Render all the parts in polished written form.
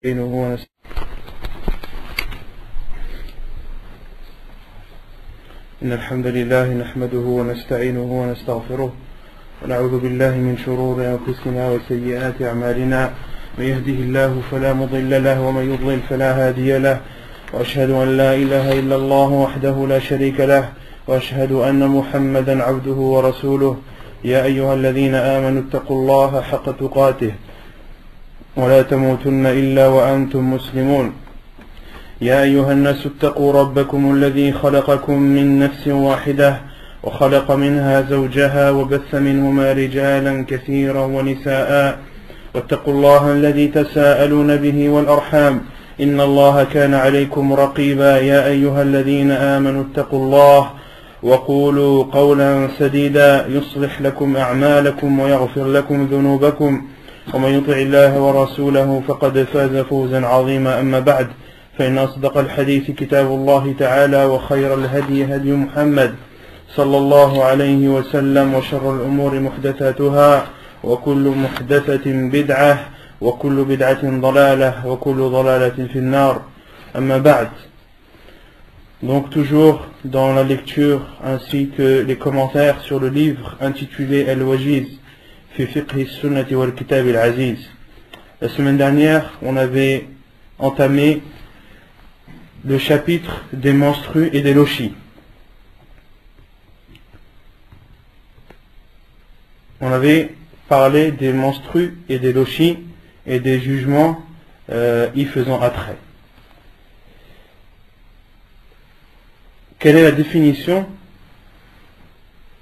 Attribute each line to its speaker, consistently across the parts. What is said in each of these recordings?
Speaker 1: إن الحمد لله نحمده ونستعينه ونستغفره ونعوذ بالله من شرور أنفسنا وسيئات أعمالنا. من يهده الله فلا مضل له ومن يضلل فلا هادي له، وأشهد أن لا إله إلا الله وحده لا شريك له، وأشهد أن محمدا عبده ورسوله. يا أيها الذين آمنوا اتقوا الله حق تقاته ولا تموتن إلا وأنتم مسلمون. يا أيها الناس اتقوا ربكم الذي خلقكم من نفس واحدة وخلق منها زوجها وبث منهما رجالا كثيرا ونساء، واتقوا الله الذي تساءلون به والأرحام إن الله كان عليكم رقيبا. يا أيها الذين آمنوا اتقوا الله وقولوا قولا سديدا يصلح لكم أعمالكم ويغفر لكم ذنوبكم، ومن يطع الله ورسوله فقد فاز فوزا عظيما. أما بعد، فإن أصدق الحديث كتاب الله تعالى، وخير الهدي هدي محمد صلى الله عليه وسلم، وشر الأمور محدثاتها، وكل محدثة بدعة، وكل بدعة ضلالة، وكل ضلالة في النار. أما بعد. Donc toujours dans la lecture ainsi que les commentaires sur le livre intitulé Al-Wajiz fi fiqh sunnati wal kitab al-aziz. La semaine dernière, on avait entamé le chapitre des menstrues et des lochis. On avait parlé des menstrues et des lochis et des jugements y faisant attrait. Quelle est la définition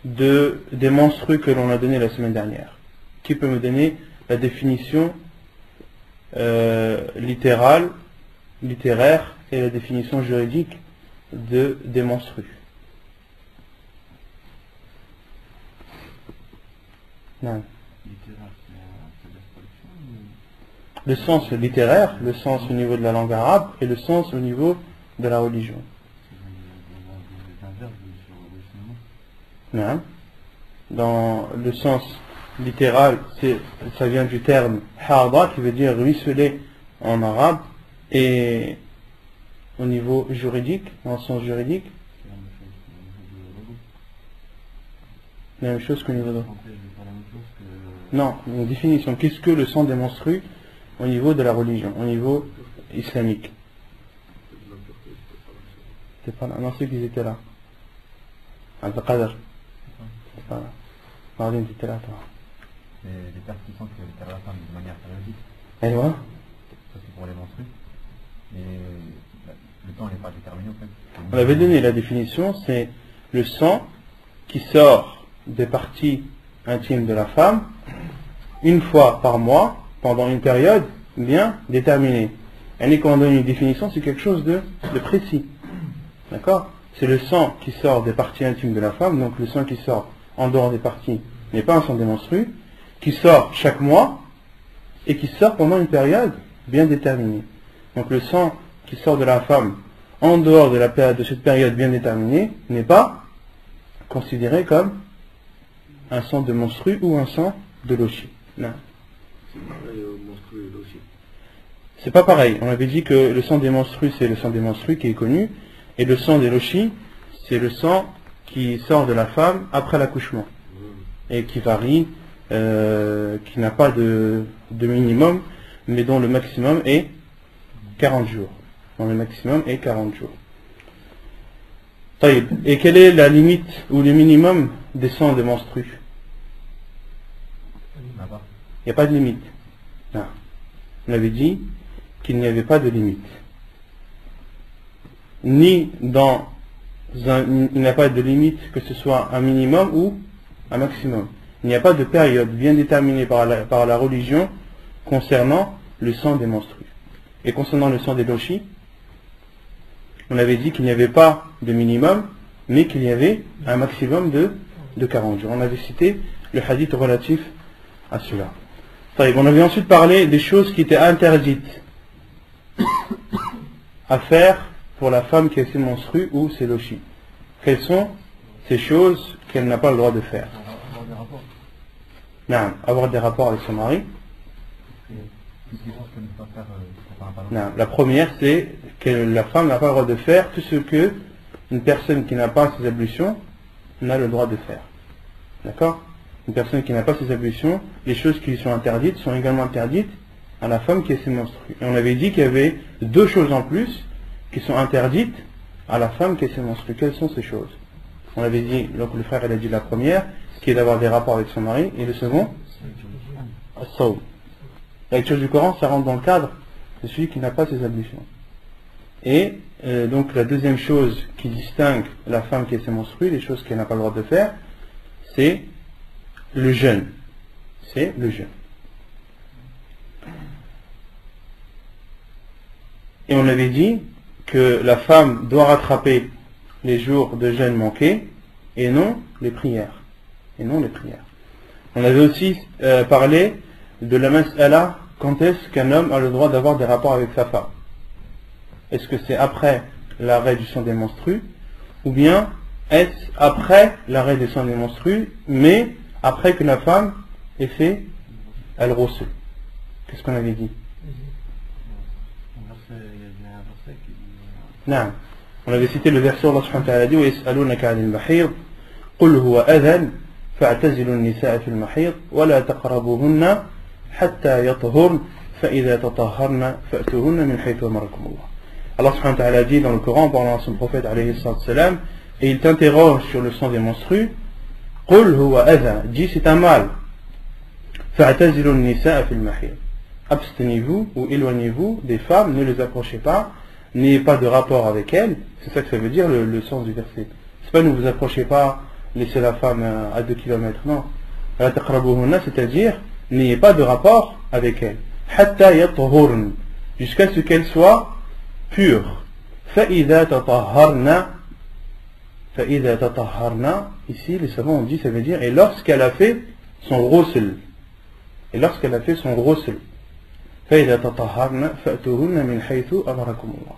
Speaker 1: des menstrues que l'on a donné la semaine dernière? Qui peut me donner la définition littéraire et la définition juridique des menstrues? Non. Le sens littéraire, le sens au niveau de la langue arabe et le sens au niveau de la religion. Non. Dans le sens littéral, ça vient du terme harda qui veut dire ruisseler en arabe, et au niveau juridique, dans le sens juridique, la même chose qu'au niveau de... Non, une définition. Qu'est-ce que le sang des menstrues au niveau de la religion, au niveau islamique? C'est pas là. Non, ceux qui étaient là. Al-Qadr. C'est pas là. Marlene, tu étais là, toi.
Speaker 2: Les personnes qui sentent que la femme de manière périodique.
Speaker 1: Et voilà.
Speaker 2: Ça c'est pour les menstrues. Et le temps n'est pas déterminé en fait.
Speaker 1: On avait donné la définition, c'est le sang qui sort des parties intimes de la femme une fois par mois pendant une période bien déterminée. Et quand on donne une définition, c'est quelque chose de précis. D'accord? C'est le sang qui sort des parties intimes de la femme, donc le sang qui sort en dehors des parties n'est pas un sang des menstrues, qui sort chaque mois et qui sort pendant une période bien déterminée. Donc le sang qui sort de la femme en dehors de cette période bien déterminée n'est pas considéré comme un sang de menstru ou un sang de lochi. Non.
Speaker 3: C'est pareil au menstru et lochi.
Speaker 1: C'est pas pareil. On avait dit que le sang des menstrues, c'est le sang des menstrues qui est connu, et le sang des lochis, c'est le sang qui sort de la femme après l'accouchement, et qui varie, qui n'a pas de minimum, mais dont le maximum est 40 jours. Dont le maximum est 40 jours. Et quelle est la limite ou le minimum des sangs des menstrues? Il n'y a pas de limite. Non. On avait dit qu'il n'y avait pas de limite. Il n'y a pas de limite que ce soit un minimum ou un maximum. Il n'y a pas de période bien déterminée par la religion concernant le sang des menstrues. Et concernant le sang des lochis, on avait dit qu'il n'y avait pas de minimum, mais qu'il y avait un maximum de 40 jours. On avait cité le hadith relatif à cela. On avait ensuite parlé des choses qui étaient interdites à faire pour la femme qui a ses menstrues ou ses lochis. Quelles sont ces choses qu'elle n'a pas le droit de faire?
Speaker 2: Avoir des rapports.
Speaker 1: Non, avoir des rapports avec son mari.
Speaker 2: Qu'est-ce qui pense qu'elle ne peut pas faire par rapport à
Speaker 1: Non, la première, c'est que la femme n'a pas le droit de faire tout ce que une personne qui n'a pas ses ablutions n'a le droit de faire. D'accord? Une personne qui n'a pas ses ablutions, les choses qui lui sont interdites sont également interdites à la femme qui est ses menstrues. Et on avait dit qu'il y avait deux choses en plus qui sont interdites à la femme qui est ses menstrues. Quelles sont ces choses? On avait dit, donc le frère il a dit la première, qui est d'avoir des rapports avec son mari, et le second, as-sawm. La lecture du Coran, ça rentre dans le cadre de celui qui n'a pas ses ablutions. Et donc la deuxième chose qui distingue la femme qui est ses menstrues, les choses qu'elle n'a pas le droit de faire, c'est le jeûne. C'est le jeûne. Et on avait dit que la femme doit rattraper les jours de jeûne manqués et non les prières. Et non les prières. On avait aussi parlé de la mas'ala, quand est-ce qu'un homme a le droit d'avoir des rapports avec sa femme. Est-ce que c'est après l'arrêt du sang des menstrues, ou bien est-ce après l'arrêt du sang des menstrues, mais après que la femme ait fait al-ghusl? Qu'est-ce qu'on avait dit? Non. On avait cité le verset où Allah subhanahu wa ta'ala dit وَيَسْأَلُونَكَ عَنِ الْمَحِيضِ قُلْ هُوَ أَذًى فَاعْتَزِلُوا النِّسَاءَ فِي الْمَحِيضِ وَلَا تَقْرَبُوهُنَّ حَتَّى يَطْهُرْنَ فَإِذَا تَطَهَّرْنَ فَأْتُوهُنَّ مِنْ حَيْثُ أَمَرَكُمُ اللَّهُ. Allah subhanahu wa ta'ala dit dans le Coran, en parlant à son prophète alayhi salam, et il t'interroge sur le sang des menstrues, قُلْ هُوَ أَذًى, dis c'est un mal. فَاعْتَزِلُوا النِّسَاءَ فِي الْمَحِيضِ, abstenez-vous ou éloignez-vous des femmes, ne les approchez pas, n'ayez pas de rapport avec elles. C'est ça que ça veut dire le sens du verset. C'est pas ne vous approchez pas, laissez la femme à 2 km, non. La taqrabuhunna, c'est-à-dire n'ayez pas de rapport avec elles. Hatta yathurn, jusqu'à ce qu'elles soient pures. Fa'idha tatahharna, ici les savants ont dit, ça veut dire et lorsqu'elle a fait son ghusl. Et lorsqu'elle a fait son ghusl. فإذا تطهرن فأتوهن من حيث أمركم الله.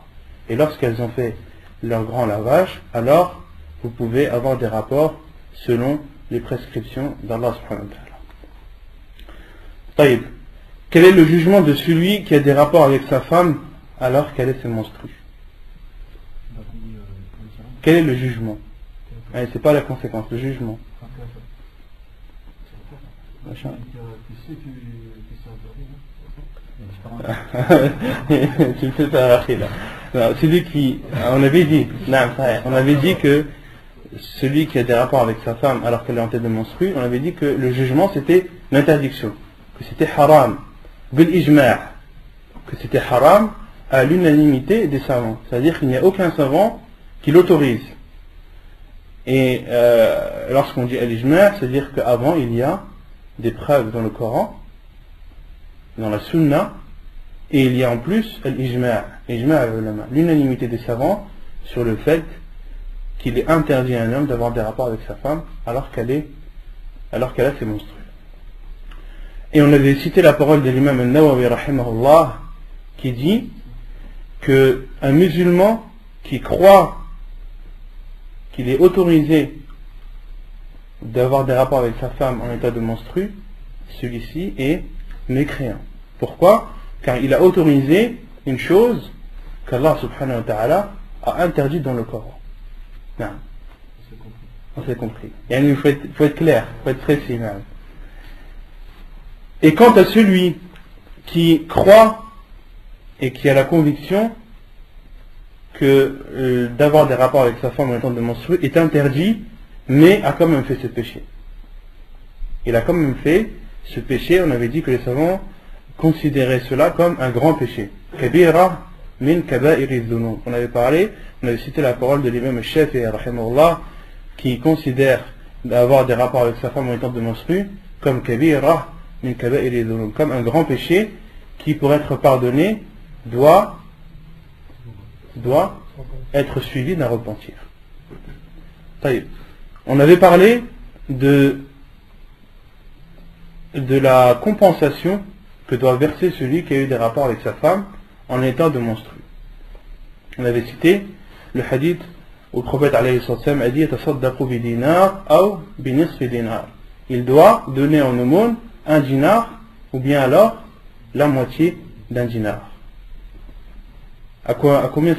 Speaker 1: Et lorsqu'elles ont fait leur grand lavage, alors vous pouvez avoir des rapports selon les prescriptions d'Allah subhanahu wa ta'ala. Taïb. Quel est le jugement de celui qui a des rapports avec sa femme alors qu'elle est ses menstrues? Quel est le jugement? C'est pas la conséquence, le jugement. Tu me fais pas rire là. Celui qui, on avait dit que celui qui a des rapports avec sa femme alors qu'elle est en tête de menstrues, on avait dit que le jugement c'était l'interdiction, que c'était haram, bil ijma', que c'était haram à l'unanimité des savants, c'est-à-dire qu'il n'y a aucun savant qui l'autorise. Et lorsqu'on dit al-ijma', c'est-à-dire qu'avant il y a des preuves dans le Coran, dans la Sunna, et il y a en plus l'ijma', l'unanimité des savants sur le fait qu'il est interdit à un homme d'avoir des rapports avec sa femme alors qu'elle a ses menstrues. Et on avait cité la parole de l'imam al-Nawawi rahimahullah qui dit que un musulman qui croit qu'il est autorisé d'avoir des rapports avec sa femme en état de menstrue, celui-ci est mécréant. Pourquoi? Car il a autorisé une chose qu'Allah subhanahu wa ta'ala a interdite dans le Coran. Non. On s'est compris. Il faut être clair, il faut être précis même. Et quant à celui qui croit et qui a la conviction que d'avoir des rapports avec sa femme en étant de menstruer est interdit, mais a quand même fait ce péché. Il a quand même fait ce péché, on avait dit que les savants considéraient cela comme un grand péché. Kabira min kaba'iri dhunub. On avait parlé, on avait cité la parole de l'imam Shafi'i rahimahullah qui considère d'avoir des rapports avec sa femme en étant de menstruer comme kabira min kaba'iri dhunub, comme un grand péché qui pour être pardonné doit être suivi d'un repentir. On avait parlé de la compensation que doit verser celui qui a eu des rapports avec sa femme en état de menstruer. On avait cité le hadith où le prophète alayhi sallam a dit tasaddaqu bi dinar ou bi nisfi dinar. Il doit donner en aumône un dinar ou bien alors la moitié d'un dinar. À combien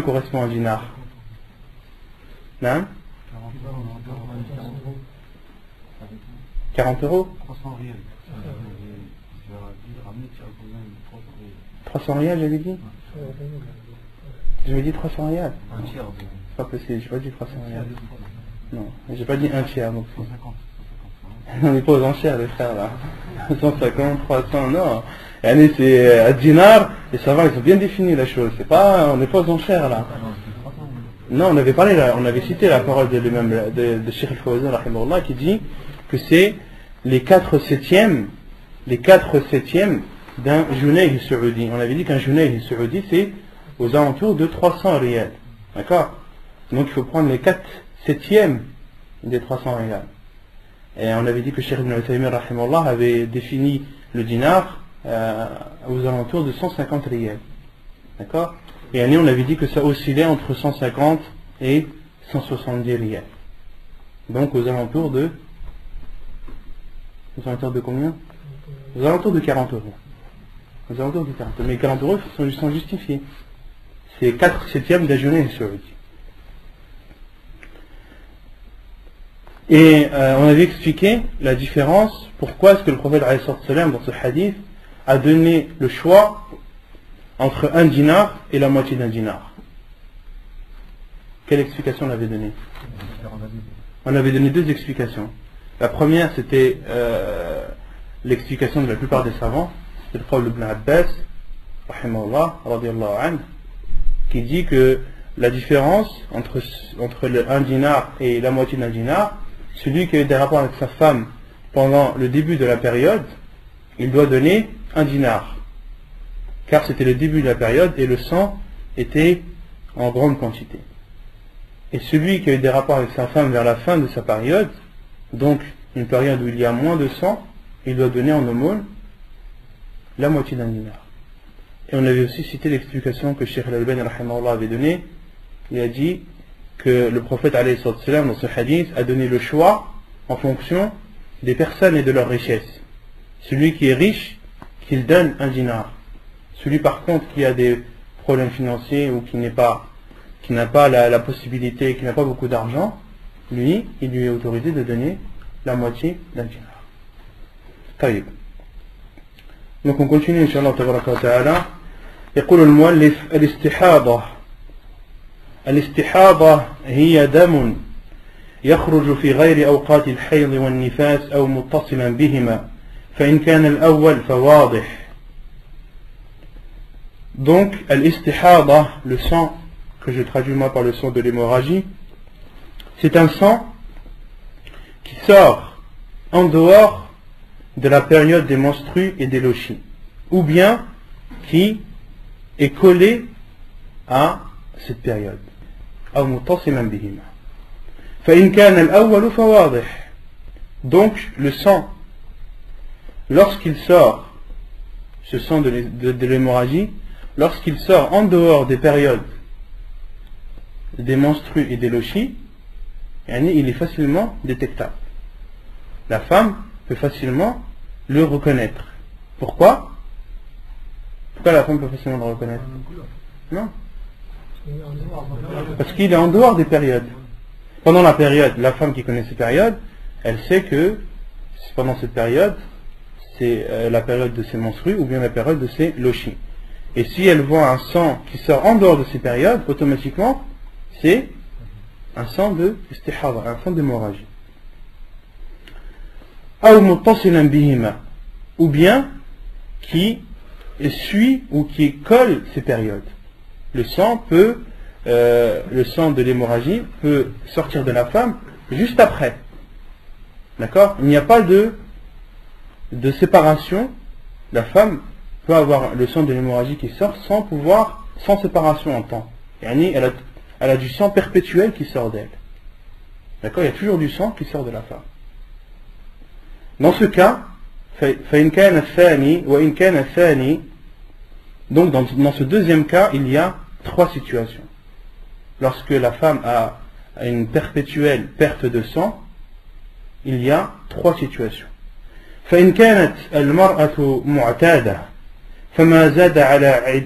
Speaker 1: correspond un dinar? Non? 40 euros? 300 rials, j'avais dit? J'avais dit 300 rials. C'est pas possible, j'ai pas dit 300 rials. Non, j'ai pas dit un tiers non plus. On n'est pas aux enchères les frères là. 150, 300, non. Et c'est un dinar, les savants ils ont bien défini la chose. C'est pas, on n'est pas aux enchères là. Non, on avait parlé là, on avait cité la parole de Cheikh Al-Fawzan rahimahullah qui dit que c'est les 4/7 d'un junayh saoudi. On avait dit qu'un junayh saoudi c'est aux alentours de 300 rials. D'accord? Donc il faut prendre les 4/7 des 300 rials. Et on avait dit que Cheikh Ibn Uthaymin rahimahullah avait défini le dinar aux alentours de 150 rials. D'accord? Et on avait dit que ça oscillait entre 150 et 170 rials. Donc aux alentours de combien? Aux alentours de 40 euros. Aux alentours de 40 euros. Mais 40 euros sont justifiés. C'est 4/7 d'un junayh saoudi. Et on avait expliqué la différence, pourquoi est-ce que le prophète dans ce hadith a donné le choix entre un dinar et la moitié d'un dinar. Quelle explication on avait donnée? On avait donné deux explications. La première c'était l'explication de la plupart des savants, c'est le prophète Ibn Abbas rahimahullah, radiyallahu anhu, qui dit que la différence entre un dinar et la moitié d'un dinar, celui qui a eu des rapports avec sa femme pendant le début de la période, il doit donner un dinar. Car c'était le début de la période et le sang était en grande quantité. Et celui qui a eu des rapports avec sa femme vers la fin de sa période, donc une période où il y a moins de sang, il doit donner en aumône la moitié d'un dinar. Et on avait aussi cité l'explication que Cheikh Al-Albani rahimahullah avait donnée. Il a dit que le prophète alayhi sallam dans ce hadith a donné le choix en fonction des personnes et de leur richesse. Celui qui est riche, qu'il donne un dinar. Celui par contre qui a des problèmes financiers ou qui n'a pas la possibilité, qui n'a pas beaucoup d'argent, lui, il lui est autorisé de donner la moitié d'un dinar. Taïb. Donc on continue Inch'Allah tabaraka wa ta'ala. يقول المؤلف الاستحاضة هي دم يخرج في غير أوقات الحيض والنفاس أو متصلا بهما فإن كان الأول فواضح. Donc al-istihada, le sang que je traduis moi par le sang de l'hémorragie, c'est un sang qui sort en dehors de la période des menstrues et des lochis, ou bien qui est collé à cette période. Donc le sang, lorsqu'il sort, ce sang de l'hémorragie, lorsqu'il sort en dehors des périodes des menstrues et des lochis, il est facilement détectable. La femme peut facilement le reconnaître. Pourquoi? Pourquoi la femme peut facilement le reconnaître? Non. Parce qu'il est en dehors des périodes. Pendant la période, la femme qui connaît ces périodes, elle sait que pendant cette période, c'est la période de ses menstrues ou bien la période de ses lochis. Et si elle voit un sang qui sort en dehors de ces périodes, automatiquement, c'est un sang de istihada, un sang d'hémorragie. Ou bien qui suit ou qui colle ces périodes. Le sang de l'hémorragie peut sortir de la femme juste après. D'accord? Il n'y a pas de séparation. La femme peut avoir le sang de l'hémorragie qui sort sans séparation en temps. Elle a du sang perpétuel qui sort d'elle. D'accord? Il y a toujours du sang qui sort de la femme. Dans ce cas, donc dans ce deuxième cas, il y a trois situations. Lorsque la femme a une perpétuelle perte de sang, il y a trois situations. فإن كانت المرأة معتادة فما زاد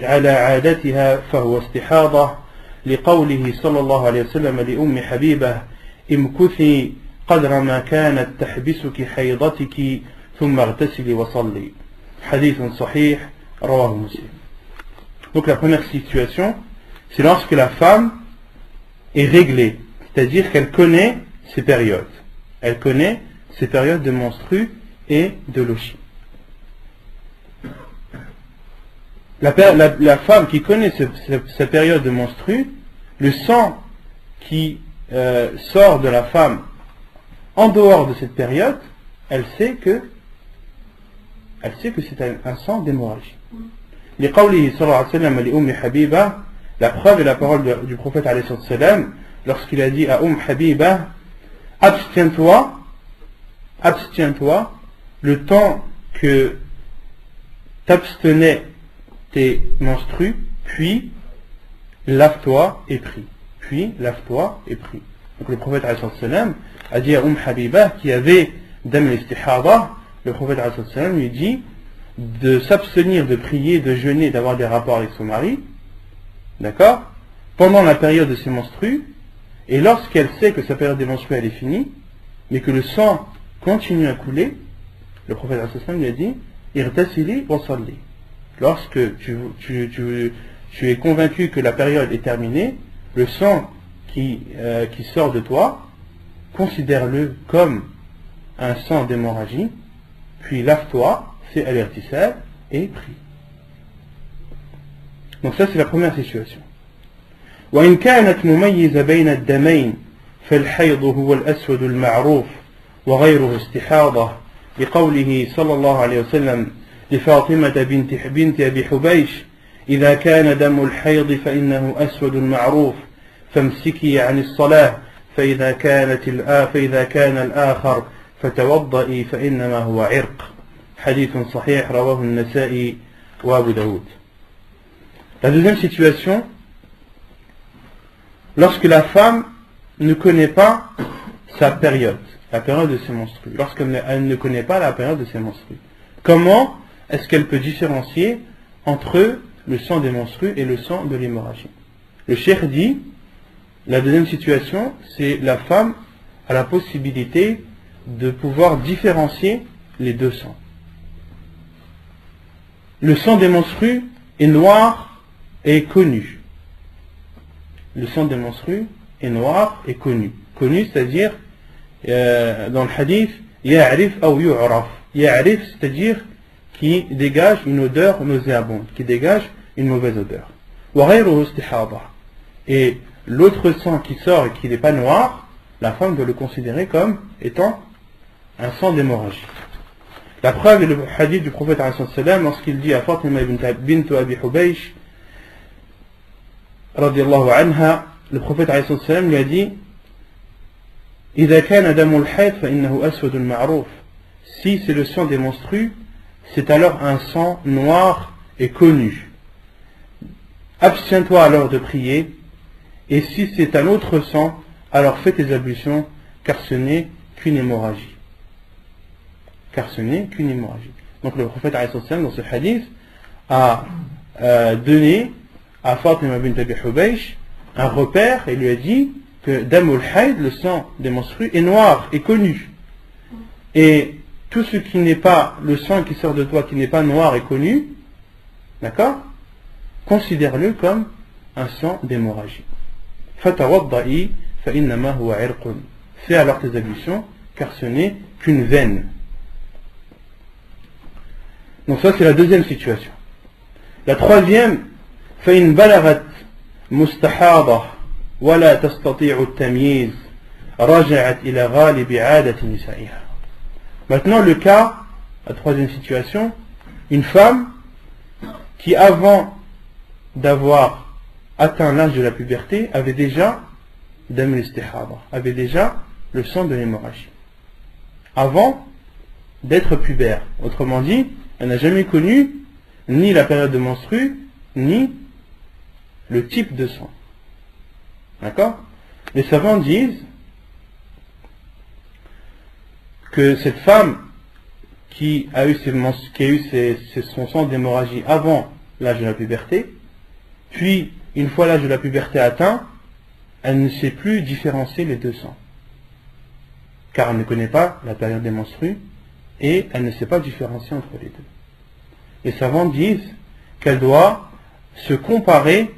Speaker 1: على عادتها فهو استحاضة لقوله صلى الله عليه وسلم لأم حبيبة امكثي قدر ما كانت تحبسك حيضتك ثم اغتسلي وصلي حديث صحيح رواه مسلم. Donc la première situation, c'est lorsque la femme est réglée, c'est-à-dire qu'elle connaît ses périodes. Elle connaît ses périodes de menstrues et de lochi. La femme qui connaît sa période de menstrues, le sang qui sort de la femme en dehors de cette période, elle sait que c'est un sang d'hémorragie. لقوله صلى الله عليه وسلم لأم حبيبة, la preuve est la parole du prophète alayhi salam lorsqu'il a dit à Habiba, abstiens-toi le temps que t'abstenais tes menstrues, puis lave-toi et prie. Donc le prophète alayhi salam a dit à Habiba qui avait dam al-istihada, le prophète alayhi salam lui dit de s'abstenir de prier, de jeûner, d'avoir des rapports avec son mari, d'accord, pendant la période de ses menstrues, et lorsqu'elle sait que sa période des menstrues elle est finie, mais que le sang continue à couler, le prophète lui a dit irtasili wa salli. Lorsque tu es convaincu que la période est terminée, le sang qui sort de toi, considère-le comme un sang d'hémorragie, puis lave-toi, fais al-irtisal et prie. Donc ça c'est la première situation. وإن كانت مميزة بين الدمين فالحيض هو الأسود المعروف وغيره استحاضة لقوله صلى الله عليه وسلم لفاطمة بنت أبي حبيش إذا كان دم الحيض فإنه أسود معروف فامسكي عن الصلاة فإذا كان الآخر فتوضئي فإنما هو عرق حديث صحيح رواه النسائي وأبو داود. La deuxième situation, lorsque la femme ne connaît pas sa période, la période de ses menstrues, lorsqu'elle ne connaît pas la période de ses menstrues, comment est-ce qu'elle peut différencier entre le sang des menstrues et le sang de l'hémorragie? Le cheikh dit, la deuxième situation, c'est la femme a la possibilité de pouvoir différencier les deux sangs. Le sang des menstrues est noir et connu. Le sang des menstrues est noir et connu. Connu, c'est-à-dire, dans le hadith, ya'rif ou yu'raf. Ya'rif, c'est-à-dire qui dégage une odeur nauséabonde, qui dégage une mauvaise odeur. Wa ghayruhu istihada. Et l'autre sang qui sort et qui n'est pas noir, la femme doit le considérer comme étant un sang d'hémorragie. La preuve est le hadith du prophète lorsqu'il dit à Fatima bint Abi Hubaysh radiallahu anha, le prophète lui a dit إذا كان دم الحيض فإنه أسود معروف. Si c'est le sang des menstrues, c'est alors un sang noir et connu. Abstiens-toi alors de prier, et si c'est un autre sang, alors fais tes ablutions, car ce n'est qu'une hémorragie. Donc le prophète dans ce hadith a donné à Fatima bint Abi Hubaysh un repère et lui a dit que Damul Hayd, le sang des menstrues, est noir et connu. Et tout ce qui n'est pas le sang qui sort de toi, qui n'est pas noir et connu, d'accord, considère-le comme un sang d'hémorragie. Fatawadda'i fa innama huwa irqun. Fais alors tes ablutions, car ce n'est qu'une veine. Donc ça c'est la deuxième situation. La troisième, فإن بلغت مستحاضة ولا تستطيع التمييز رجعت إلى غالب عادة نسائها. Maintenant le cas, la troisième situation, une femme qui avant d'avoir atteint l'âge de la puberté avait déjà dam al-istihada, avait déjà le sang de l'hémorragie. Avant d'être pubère, autrement dit, elle n'a jamais connu ni la période de menstrue, ni le type de sang. D'accord? Les savants disent que cette femme qui a eu son sang d'hémorragie avant l'âge de la puberté, puis une fois l'âge de la puberté atteint, elle ne sait plus différencier les deux sangs, car elle ne connaît pas la période des menstrues et elle ne sait pas différencier entre les deux. Les savants disent qu'elle doit se comparer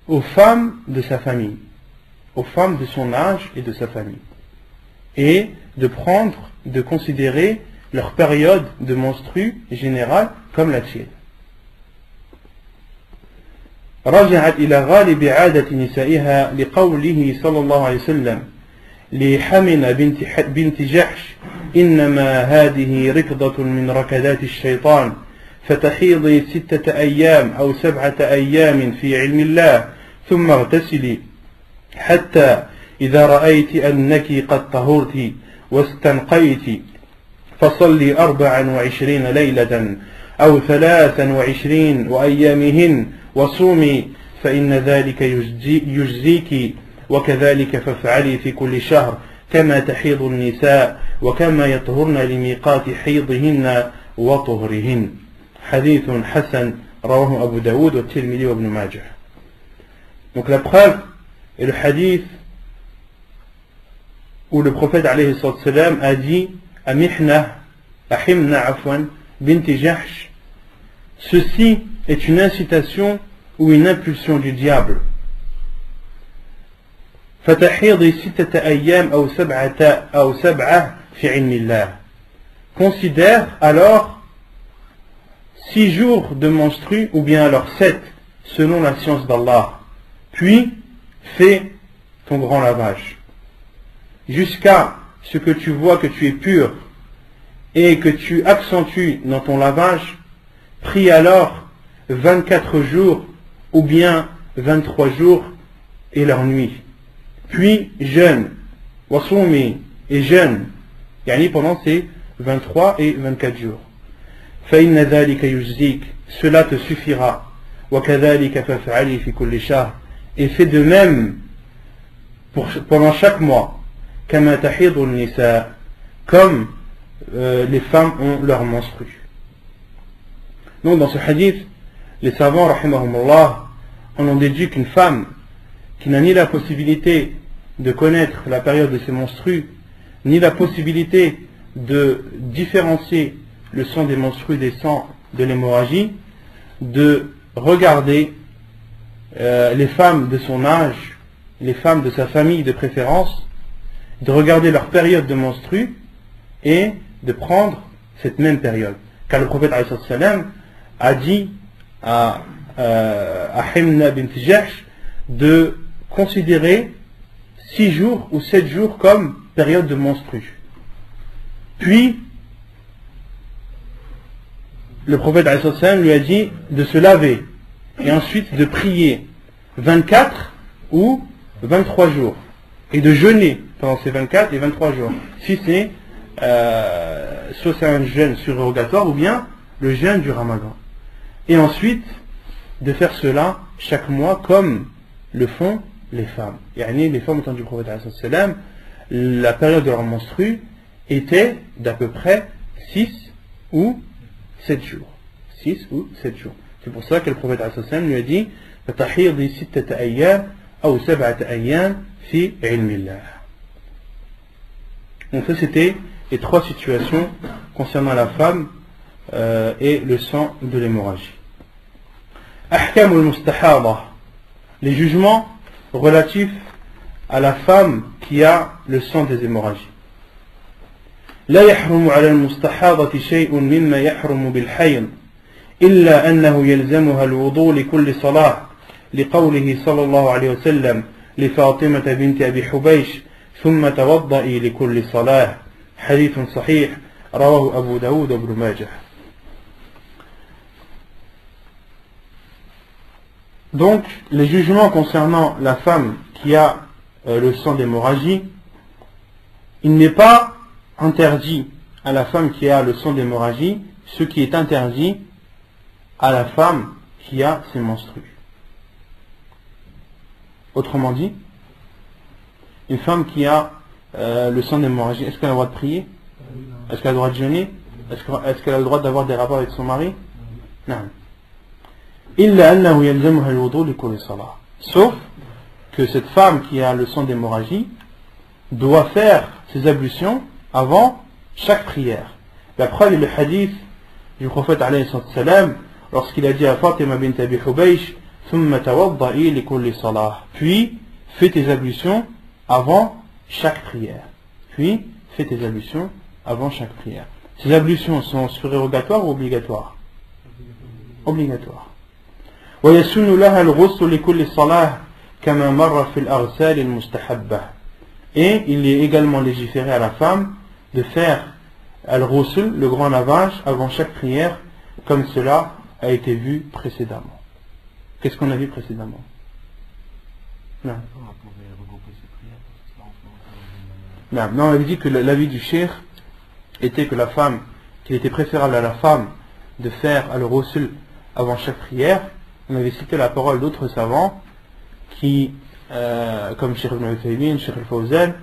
Speaker 1: aux femmes de sa famille, aux femmes de son âge et de sa famille, et de considérer leur période de menstrues générale comme la tienne. رجعت إلى غالب عادة نسائها لقوله صلى الله عليه وسلم لحمنة بنت جحش إنما هذه ركضة من ركضات الشيطان فتحيضي 6 أيام أو 7 أيام في علم الله ثم اغتسلي حتى إذا رأيت أنك قد طهرت واستنقيت فصلي 24 ليلة أو 23 وأيامهن وصومي فإن ذلك يجزيك وكذلك فافعلي في كل شهر كما تحيض النساء وكما يطهرن لميقات حيضهن وطهرهن. حديث حسن رواه أبو داود والترمذي وابن ماجه. Donc la preuve est le hadith où le prophète alayhi salam a dit à Himna bint Jahsh, ceci est une incitation ou une impulsion du diable. فتحيضي 6 أيام أو 7 في علم الله. Considère alors 6 jours de menstrues ou bien alors 7 selon la science d'Allah. Puis fais ton grand lavage jusqu'à ce que tu vois que tu es pur et que tu accentues dans ton lavage. Prie alors 24 jours ou bien 23 jours et leur nuit. Puis jeûne, wasumi, et jeûne, yani pendant ces 23 et 24 jours. فإن ذلك يجزيك, cela te suffira. وكذلك فافعلي في كل شهر, et fais de même pendant chaque mois. كما تحيض النساء, comme les femmes ont leur menstrue. Donc dans ce hadith, les savants rahimahumullah en ont déduit qu'une femme qui n'a ni la possibilité de connaître la période de ses menstrues, ni la possibilité de différencier le sang des menstrues des sangs de l'hémorragie, de regarder les femmes de son âge, les femmes de sa famille de préférence, de regarder leur période de menstrues et de prendre cette même période. Car le prophète a dit à Himna bint Jahsh de considérer 6 jours ou 7 jours comme période de menstrues. Puis le prophète lui a dit de se laver et ensuite de prier 24 ou 23 jours et de jeûner pendant ces 24 et 23 jours, si c'est soit c'est un jeûne surrogatoire ou bien le jeûne du Ramadan, et ensuite de faire cela chaque mois comme le font les femmes. Yani les femmes au temps du prophète, la période de leur menstrue était d'à peu près 6 ou 7 jours. 6 ou 7 jours. C'est pour ça que le prophète lui a dit فَتَحِيضِ 6 أيام أو 7 أيام في علم الله. Donc ça c'était les 3 situations concernant la femme et le sang de l'hémorragie. أحكام المستحاضة, les jugements relatifs à la femme qui a le sang des hémorragies. لا يحرم على المستحاضة شيء مما يحرم بالحيض إلا أنه يلزمها الوضوء لكل صلاة لقوله صلى الله عليه وسلم لفاطمة بنت أبي حبيش ثم توضئي لكل صلاة. حديث صحيح رواه أبو داود وابن ماجه. Donc, les jugements concernant la femme qui a le sang d'hémorragie, il n'est pas interdit à la femme qui a le sang d'hémorragie ce qui est interdit à la femme qui a ses menstrues. Autrement dit, une femme qui a le sang d'hémorragie, est-ce qu'elle a le droit de prier? Est-ce qu'elle a le droit de jeûner? Est-ce qu'elle a le droit d'avoir des rapports avec son mari? Non. إلا أنه يلزمها الوضوء لكل صلاة. Sauf que cette femme qui a le sang d'hémorragie doit faire ses ablutions avant chaque prière. La preuve est le hadith du prophète alayhi salam lorsqu'il a dit à Fatima bint Abi Hubaysh ثم توضئي لكل صلاة. Puis fais tes ablutions avant chaque prière. Puis fais tes ablutions avant chaque prière. Ces ablutions sont surérogatoires ou obligatoires? Obligatoires. ويسن لها الغسل لكل صلاة كما مر في الأغسال المستحبة. Et il est également légiféré à la femme de faire al-ghusl, le grand lavage, avant chaque prière, comme cela a été vu précédemment. Qu'est-ce qu'on a vu précédemment? Non. Non, on avait dit que l'avis du cheikh était que la femme, qu'il était préférable à la femme de faire al-ghusl avant chaque prière. On avait cité la parole d'autres savants qui, comme Cheikh Ibn Uthaymin, Cheikh Al-Fawzan,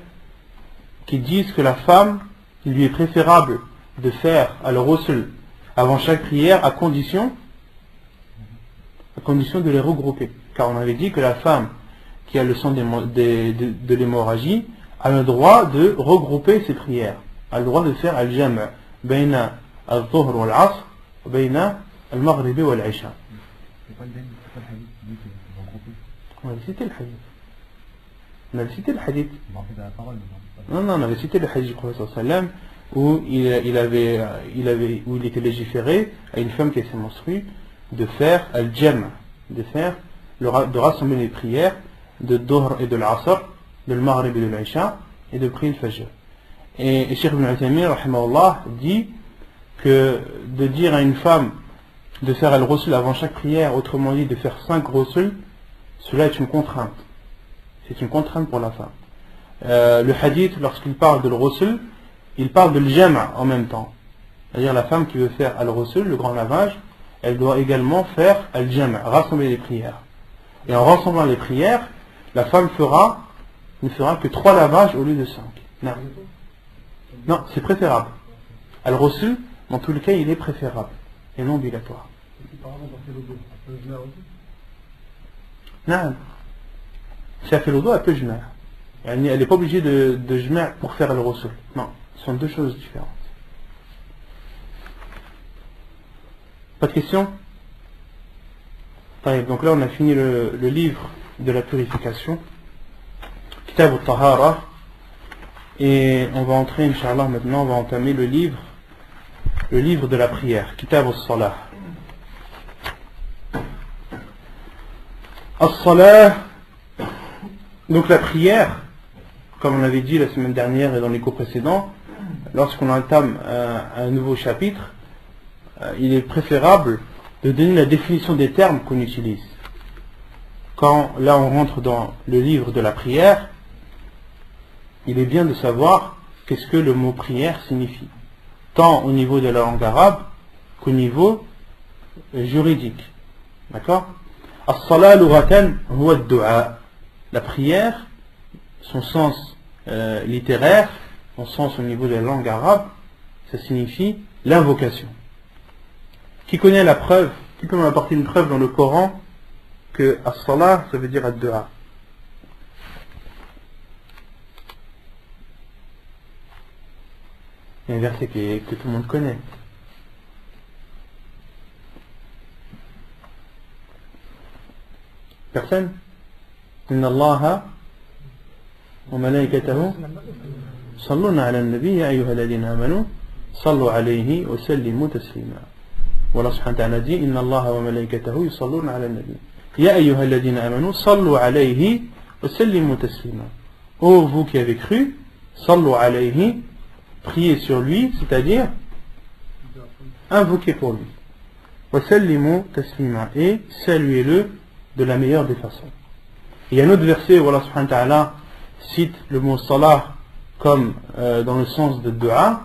Speaker 1: qui disent que la femme, il lui est préférable de faire al-ghusl avant chaque prière à condition de les regrouper. Car on avait dit que la femme qui a le sang de l'hémorragie a le droit de regrouper ses prières, a le droit de faire al-jam' bayna al-dhuhr wal-'asr bayna al-maghrib wal-'isha.
Speaker 2: C'est pas le hadith qui dit que c'est regroupé.
Speaker 1: On avait cité le hadith. On avait cité le hadith.
Speaker 2: On fait de la parole.
Speaker 1: Non, on avait cité le hadith du prophète sallam où il était légiféré à une femme qui s'est menstruée de faire al-jam', de rassembler les prières de Dhuhr et de l'Asr, de l'Maghrib et de l'Isha, et de prier le Fajr. Et Cheikh Ibn Uthaymin rahimahullah dit que de dire à une femme de faire al-ghusl avant chaque prière, autrement dit de faire 5 ghusl, cela est une contrainte. C'est une contrainte pour la femme. Le hadith, lorsqu'il parle de al-ghusl, il parle de l'jam' en même temps. C'est-à-dire la femme qui veut faire al-ghusl, le grand lavage, elle doit également faire al-jam', rassembler les prières. Et en rassemblant les prières, la femme ne fera que 3 lavages au lieu de 5. Non, c'est préférable. Al-ghusl, dans tous les cas, il est préférable et non obligatoire. Non. Si elle fait le dos, elle peut jma'. Elle n'est pas obligée de jma' pour faire le ghusl. Non, ce sont deux choses différentes. Pas de questions? Donc là, on a fini le livre de la purification, Kitab al-Tahara, et on va entrer, Inch'Allah, maintenant, on va entamer le livre de la prière, Kitab al-Salah. Al-Salah, donc la prière, comme on avait dit la semaine dernière et dans les cours précédents, lorsqu'on entame un nouveau chapitre, il est préférable de donner la définition des termes qu'on utilise. Quand là on rentre dans le livre de la prière, il est bien de savoir qu'est-ce que le mot prière signifie, tant au niveau de la langue arabe qu'au niveau juridique. D'accord? As-salat lughatan huwa ad-du'a. La prière, son sens littéraire, son sens au niveau de la langue arabe, ça signifie l'invocation. Qui connaît la preuve? Qui peut m'apporter une preuve dans le Coran que as-salah, ça veut dire ad-du'a? Il y a un verset que tout le monde connaît. Personne? Inna Allaha wa malaikatahu salluna ala an-nabi ya ayyuha alladhina amanu sallu alayhi wa sallimu taslima. والله سبحانه وتعالى dit إن الله وملائكته يصلون على النبي يا أيها الذين آمنوا صلوا عليه وسلموا تسليما. Ô vous qui avez cru, صلوا عليه, priez sur lui, c'est-à-dire invoquez pour lui. وسلموا تسليما, et saluez-le de la meilleure des façons. Il y a un autre verset où Allah subhanahu wa ta'ala cite le mot salah comme dans le sens de dua,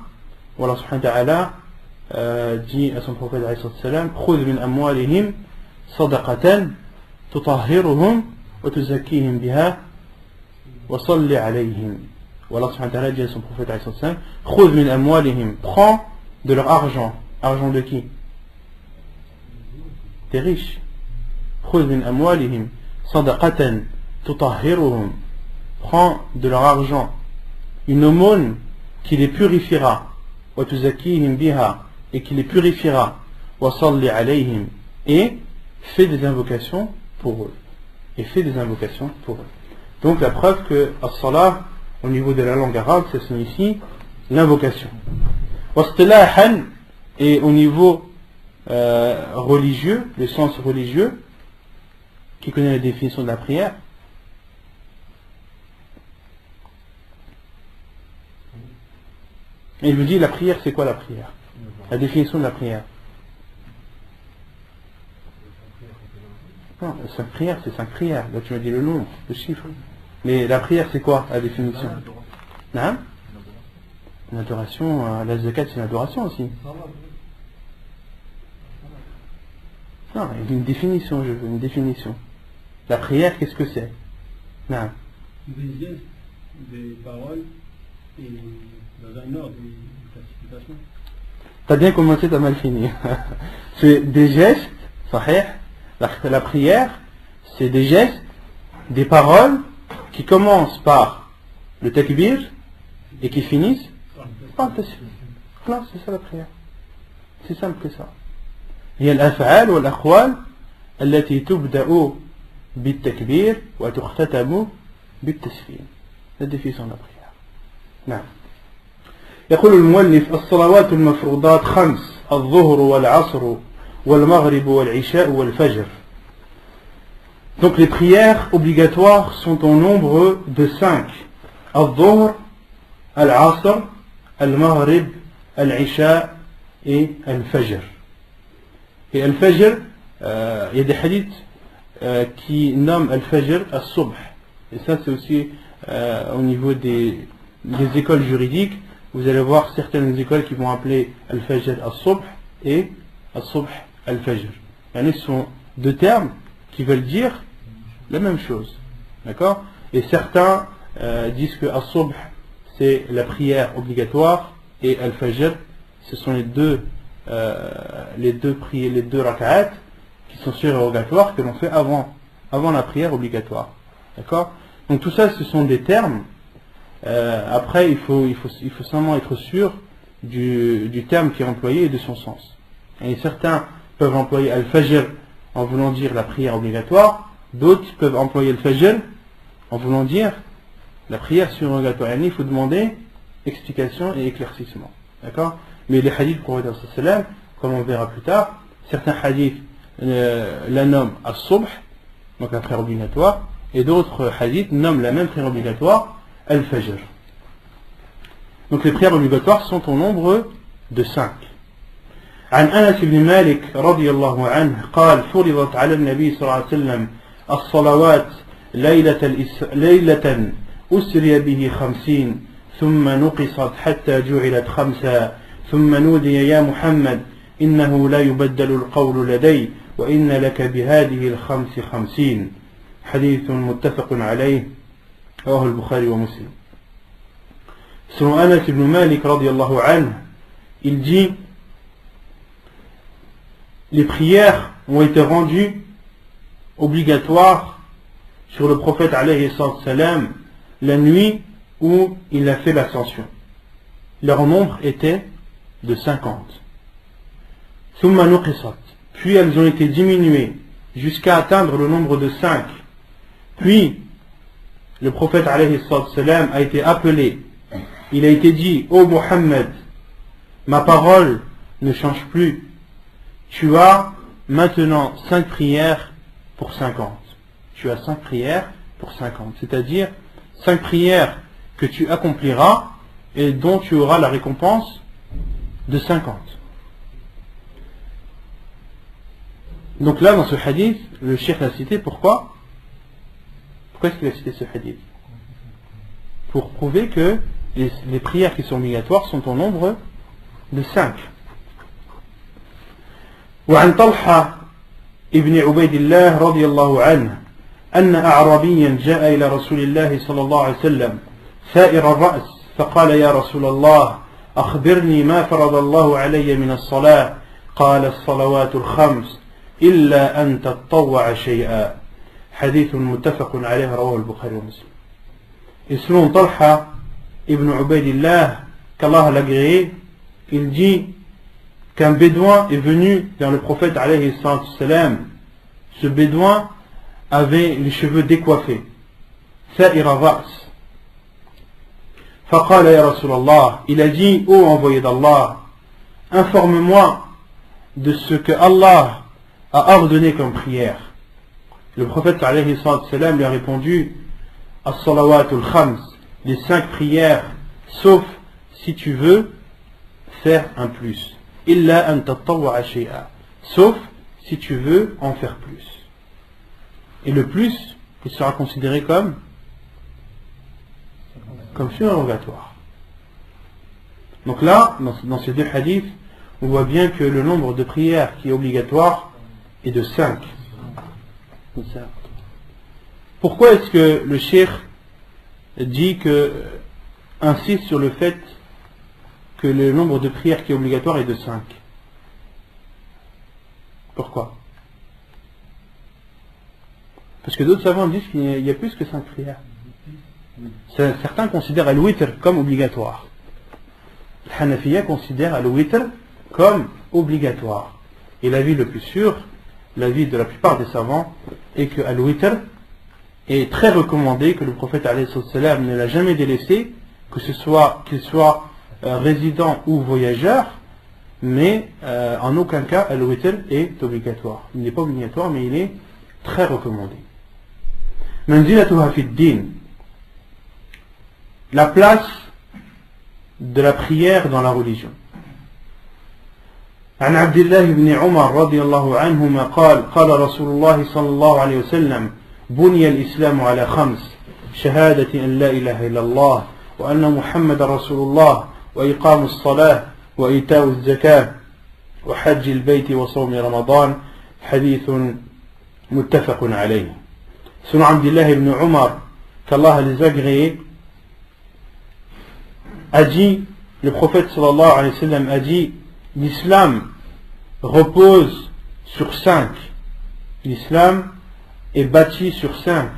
Speaker 1: où Allah subhanahu wa ta'ala dit à son prophète alayhi salam, خذ من أموالهم صدقة تطهرهم وتزكيهم بها وصل عليهم. Allah subhanahu wa ta'ala dit à son prophète alayhi salam, خذ من أموالهم, prends de leur argent. Argent de qui? Des riches. خذ من أموالهم صدقة تطهرهم. Prends de leur argent une aumône qui les purifiera. وتزكيهم بها, et qui les purifiera. وصل عليهم, et fais des invocations pour eux. Et fais des invocations pour eux. Donc la preuve que as-salah, au niveau de la langue arabe, ça signifie l'invocation. واصطلاحا, et au niveau religieux, le sens religieux, qui connaît la définition de la prière? Et il vous dit, la prière, c'est quoi la prière? La définition de la prière. Non, 5 prières, c'est 5 prières. Là, tu m'as dit le nombre, le chiffre. Mais la prière, c'est quoi la définition? Non? L'adoration, la zakat, c'est une adoration aussi. Non, il y a une définition, je veux une définition. La prière, qu'est-ce que c'est? Non.
Speaker 3: Des gestes, des paroles et dans un ordre, une classification.
Speaker 1: T'as bien commencé, t'as mal fini. C'est des gestes, sahih. La prière, c'est des gestes, des paroles qui commencent par le takbir et qui finissent par le tasbih. Non, c'est ça la prière. C'est simple que ça. هي الأفعال والأقوال التي تبدأ بالتكبير وتختتم بالتسليم. La définition de la prière. نعم. يقول المؤلف الصلوات المفروضات 5 الظهر والعصر والمغرب والعشاء والفجر. Donc les prières obligatoires sont au nombre de 5. Al-Dhuhr, Al-Asr, Al-Maghrib, Al-Isha et Al-Fajr. Et Al-Fajr, il y a des hadiths qui nomment Al-Fajr Al-Subh. Et ça c'est aussi au niveau des écoles juridiques. Vous allez voir certaines écoles qui vont appeler Al-Fajr Al-Subh et Al-Subh Al-Fajr. Ce sont deux termes qui veulent dire la même chose. D'accord? Et certains disent que Al-Subh c'est la prière obligatoire et Al-Fajr ce sont les deux rak'at qui sont surérogatoires que l'on fait avant la prière obligatoire. D'accord? Donc tout ça ce sont des termes. Après il faut seulement être sûr du terme qui est employé et de son sens. Et certains peuvent employer Al-Fajr en voulant dire la prière obligatoire, d'autres peuvent employer Al-Fajr en voulant dire la prière surrogatoire. Il faut demander explication et éclaircissement. D'accord? Mais les hadiths du prophète sallam, comme on verra plus tard, certains hadiths la nomment Al-Subh, donc la prière obligatoire, et d'autres hadiths nomment la même prière obligatoire Al-Fajr. Donc les prières obligatoires sont au nombre de 5. عن أنس بن مالك رضي الله عنه قال فرضت على النبي صلى الله عليه وسلم الصلوات ليلة أسري به 50 ثم نقصت حتى جعلت 5 ثم نودي يا محمد إنه لا يبدل القول لدي وإن لك بهذه 50 حديث متفق عليه رواه البخاري ومسلم. Selon Anas ibn Malik radiyallahu anhu, il dit les prières ont été rendues obligatoires sur le prophète alayhi salam la nuit où il a fait l'ascension. Leur nombre était de 50. Thumma nuqisat. Puis elles ont été diminuées jusqu'à atteindre le nombre de 5. Puis le prophète alayhi salam a été appelé. Il a été dit: ô Mohammed, ma parole ne change plus. Tu as maintenant 5 prières pour 50. Tu as 5 prières pour 50. C'est-à-dire 5 prières que tu accompliras et dont tu auras la récompense de 50. Donc là, dans ce hadith, le cheikh l'a cité. Pourquoi est-ce qu'il a cité ce hadith? Pour prouver que les prières qui sont obligatoires sont au nombre de 5. وعن طلحة ابن عبيد الله رضي الله عنه أن أعرابيا جاء إلى رسول الله صلى الله عليه وسلم ثائر الرأس فقال يا رسول الله أخبرني ما فرض الله علي من الصلاة قال الصلوات الخمس إلا أن تطوع شيئا حديث متفق عليه رواه البخاري ومسلم. Et selon Talha ibn Ubaydillah, qu'Allah l'a agréé, il dit qu'un bédouin est venu vers le prophète alayhi salam. Ce bédouin avait les cheveux décoiffés. Sa'ir al-ra's. فقال يا رسول الله, il a dit, ô envoyé d'Allah, informe-moi de ce que Allah a ordonné comme prière. Le prophète alayhi salam lui a répondu, as-salawatul khams, les 5 prières, sauf si tu veux faire un plus. Illa an tatawwa'a shay'a, sauf si tu veux en faire plus. Et le plus, il sera considéré comme surrogatoire. Donc là, dans ces 2 hadiths, on voit bien que le nombre de prières qui est obligatoire est de 5. Pourquoi est-ce que le cheikh dit insiste sur le fait que le nombre de prières qui est obligatoire est de 5? Pourquoi? Parce que d'autres savants disent qu'il y a plus que 5 prières. Certains considèrent al-witr comme obligatoire. Le Hanafiya considère al-witr comme obligatoire. Et l'avis le plus sûr, l'avis de la plupart des savants, est que al-witr est très recommandé, que le prophète alayhi salam ne l'a jamais délaissé, qu'il soit résident ou voyageur, mais en aucun cas al-witr est obligatoire. Il n'est pas obligatoire, mais il est très recommandé. Manzilatuha fi ad-din, la place de la prière dans la religion. عن عبد الله بن عمر رضي الله عنهما قال قال رسول الله صلى الله عليه وسلم بني الإسلام على 5 شهادة أن لا إله إلا الله وأن محمد رسول الله وإقام الصلاة وإيتاء الزكاة وحج البيت وصوم رمضان حديث متفق عليه. Selon Abdullah ibn Umar, qu'Allah les agrée, a dit, le prophète sallallahu alayhi wa sallam a dit, l'islam repose sur 5. L'islam est bâti sur 5.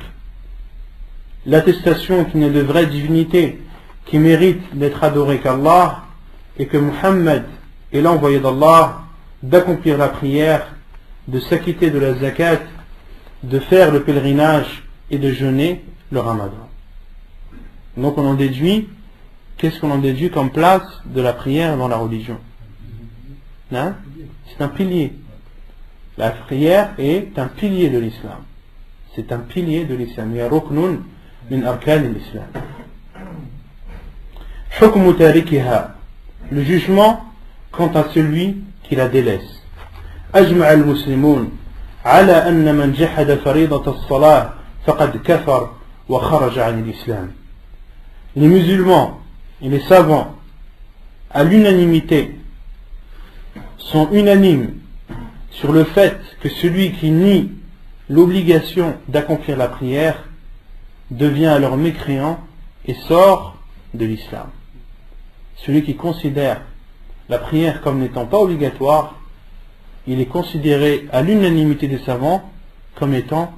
Speaker 1: L'attestation qu'il n'y a de vraie divinité qui mérite d'être adoré qu'Allah, et que Muhammad est l'envoyé d'Allah, d'accomplir la prière, de s'acquitter de la zakat, de faire le pèlerinage et de jeûner le ramadan. Donc on en déduit, qu'est-ce qu'on en déduit comme place de la prière dans la religion? Hein? C'est un pilier. La prière est un pilier de l'islam. C'est un pilier de l'islam. Il y a ruknun min arkan l'islam. Hukmu tarikiha, le jugement quant à celui qui la délaisse. Ajma' al-muslimun على أن من جحد فريضة الصلاة فقد كفر وخرج عن الإسلام. Les musulmans et les savants à l'unanimité sont unanimes sur le fait que celui qui nie l'obligation d'accomplir la prière devient alors mécréant et sort de l'islam. Celui qui considère la prière comme n'étant pas obligatoire, il est considéré à l'unanimité des savants comme étant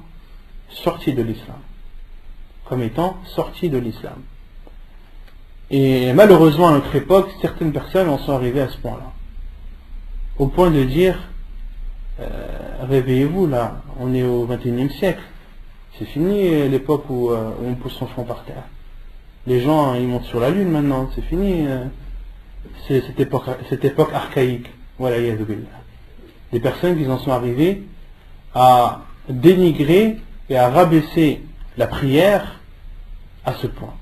Speaker 1: sorti de l'islam. Comme étant sorti de l'islam. Et malheureusement à notre époque, certaines personnes en sont arrivées à ce point-là. Au point de dire, réveillez-vous là, on est au XXIe siècle. C'est fini l'époque où on pousse son front par terre. Les gens, ils montent sur la lune maintenant, c'est fini. C'est cette époque archaïque. Voilà, yazoubillah. Des personnes qui en sont arrivées à dénigrer et à rabaisser la prière à ce point.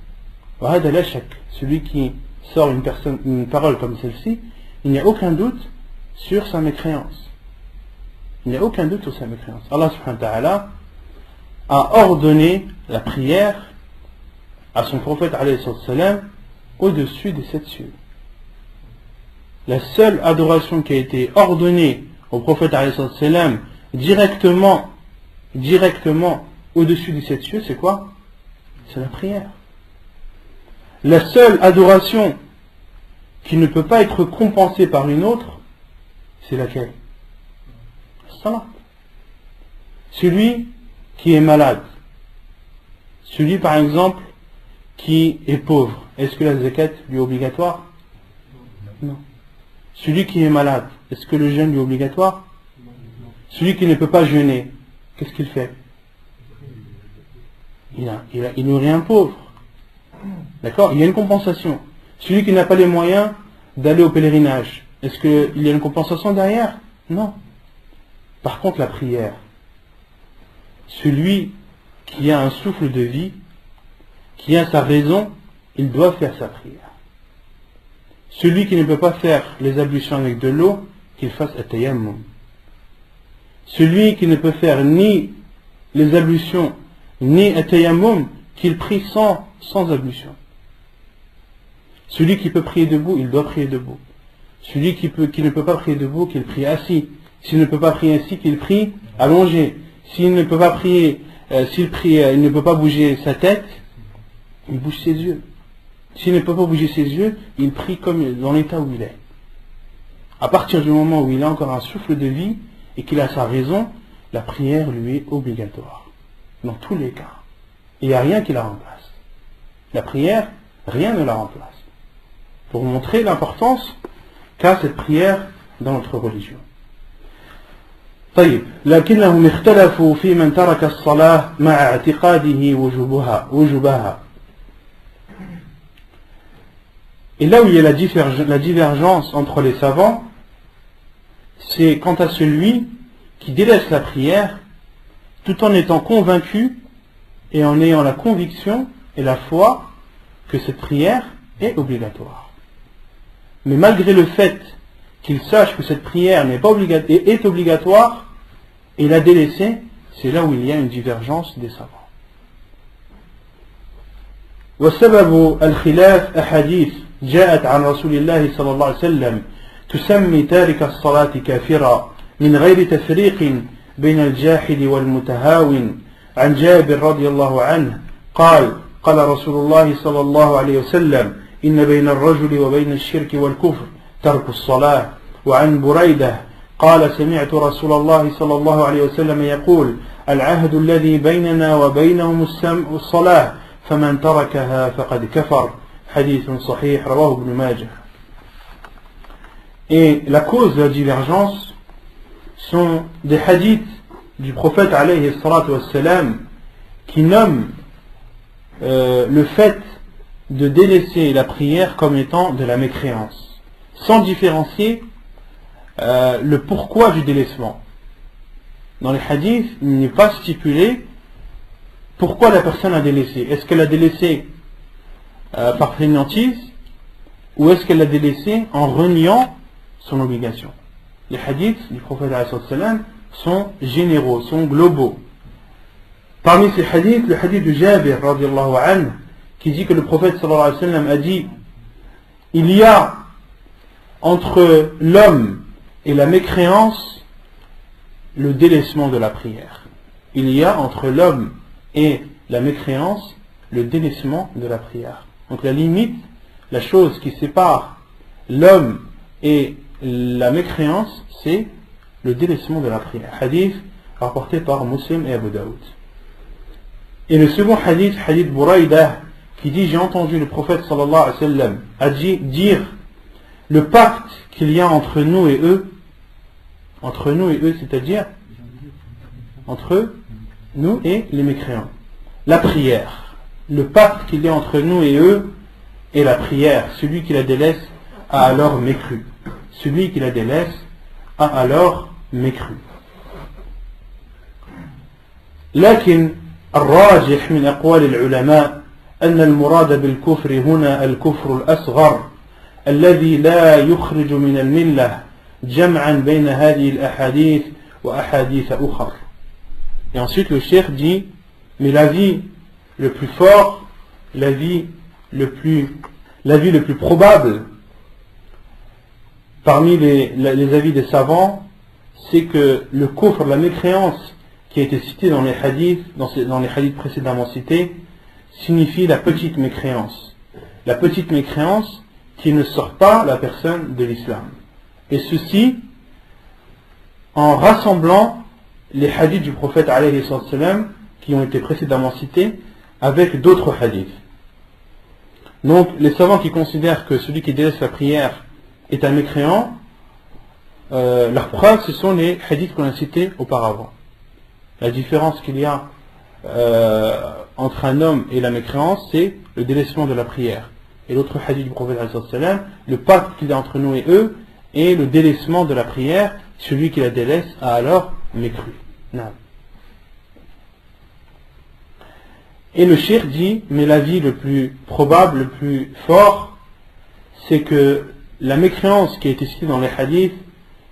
Speaker 1: Celui qui sort une parole comme celle-ci, il n'y a aucun doute sur sa mécréance. Il n'y a aucun doute sur sa mécréance. Allah subhanahu wa ta'ala a ordonné la prière à son prophète alayhi salam au-dessus des 7 cieux. La seule adoration qui a été ordonnée au prophète alayhi salam directement au-dessus des 7 cieux, c'est quoi? C'est la prière. La seule adoration qui ne peut pas être compensée par une autre, c'est laquelle? Salat. Celui qui est malade, celui par exemple qui est pauvre, est-ce que la zakat lui est obligatoire? Non. Celui qui est malade, est-ce que le jeûne lui est obligatoire? Celui qui ne peut pas jeûner, qu'est-ce qu'il fait? Il nourrit un pauvre. D'accord? Il y a une compensation. Celui qui n'a pas les moyens d'aller au pèlerinage, est-ce qu'il y a une compensation derrière? Non. Par contre, la prière, celui qui a un souffle de vie, qui a sa raison, il doit faire sa prière. Celui qui ne peut pas faire les ablutions avec de l'eau, qu'il fasse at-tayammum. Celui qui ne peut faire ni les ablutions, ni at-tayammum, qu'il prie sans ablution. Celui qui peut prier debout, il doit prier debout. Celui qui ne peut pas prier debout, qu'il prie assis. S'il ne peut pas prier assis, qu'il prie allongé. S'il ne peut pas prier, il ne peut pas bouger sa tête, il bouge ses yeux. S'il ne peut pas bouger ses yeux, il prie comme dans l'état où il est. À partir du moment où il a encore un souffle de vie et qu'il a sa raison, la prière lui est obligatoire. Dans tous les cas. Il n'y a rien qui la remplace. La prière, rien ne la remplace. Pour montrer l'importance qu'a cette prière dans notre religion. طيب لكنهم اختلفوا في من ترك الصلاة مع اعتقاده وجوبها. Et là où il y a la divergence entre les savants, c'est quant à celui qui délaisse la prière tout en étant convaincu et en ayant la conviction et la foi que cette prière est obligatoire. Mais malgré le fait qu'il sache que cette prière est obligatoire, et la délaisser, c'est là où il y a une divergence des savants. وسبب الخلاف أحاديث جاءت عن رسول الله صلى الله عليه وسلم تسمي تارك الصلاة كافرا من غير تفريق بين الجاحد والمتهاون. عن جابر رضي الله عنه قال قال رسول الله صلى الله عليه وسلم إن بين الرجل وبين الشرك والكفر ترك الصلاة. وعن بريدة قال سمعت رسول الله صلى الله عليه وسلم يقول العهد الذي بيننا وبينهم الصلاة فمن تركها فقد كفر. حديث صحيح رواه ابن ماجه. Et la cause de la divergence sont des hadiths du prophète alayhi salatu wassalam qui nomment le fait de délaisser la prière comme étant de la mécréance, sans différencier le pourquoi du délaissement. Dans les hadiths, il n'est pas stipulé pourquoi la personne a délaissé. Est-ce qu'elle a délaissé par fainéantise ou est-ce qu'elle l'a délaissé en reniant son obligation? Les hadiths du prophète sont généraux, sont globaux. Parmi ces hadiths, le hadith de Jabir radiallahu anhu, qui dit que le prophète sallallahu alayhi wa sallam a dit il y a entre l'homme et la mécréance le délaissement de la prière. Il y a entre l'homme et la mécréance le délaissement de la prière. Donc la limite, la chose qui sépare l'homme et la mécréance, c'est le délaissement de la prière. Hadith rapporté par Muslim et Abu Daoud. Et le second hadith, hadith Buraïda, qui dit j'ai entendu le prophète sallallahu alayhi wa sallam a dit dire le pacte qu'il y a entre nous et eux, c'est-à-dire entre nous et les mécréants, la prière. Le pacte qu'il y a entre nous et eux est la prière. Celui qui la délaisse a alors mécru. Celui qui la délaisse a alors mécru. لكن الراجح من أقوال العلماء أن المراد بالكفر هنا الكفر الأصغر الذي لا يخرج من الملة جمعا بين هذه الأحاديث وأحاديث أخر. Et ensuite le cheikh dit mais l'avis le plus fort, l'avis le plus probable parmi les avis des savants, c'est que le kufr, la mécréance qui a été citée dans les hadiths précédemment cités, signifie la petite mécréance. La petite mécréance qui ne sort pas la personne de l'islam. Et ceci en rassemblant les hadiths du prophète alayhi salam qui ont été précédemment cités avec d'autres hadiths. Donc les savants qui considèrent que celui qui délaisse la prière est un mécréant, leur preuve ce sont les hadiths qu'on a cités auparavant. La différence qu'il y a entre un homme et la mécréance, c'est le délaissement de la prière. Et l'autre hadith du prophète alayhi salam, le pacte qu'il y a entre nous et eux, et le délaissement de la prière, celui qui la délaisse a alors mécru. Non. Et le cheikh dit, mais l'avis le plus probable, le plus fort, c'est que la mécréance qui a été citée dans les hadiths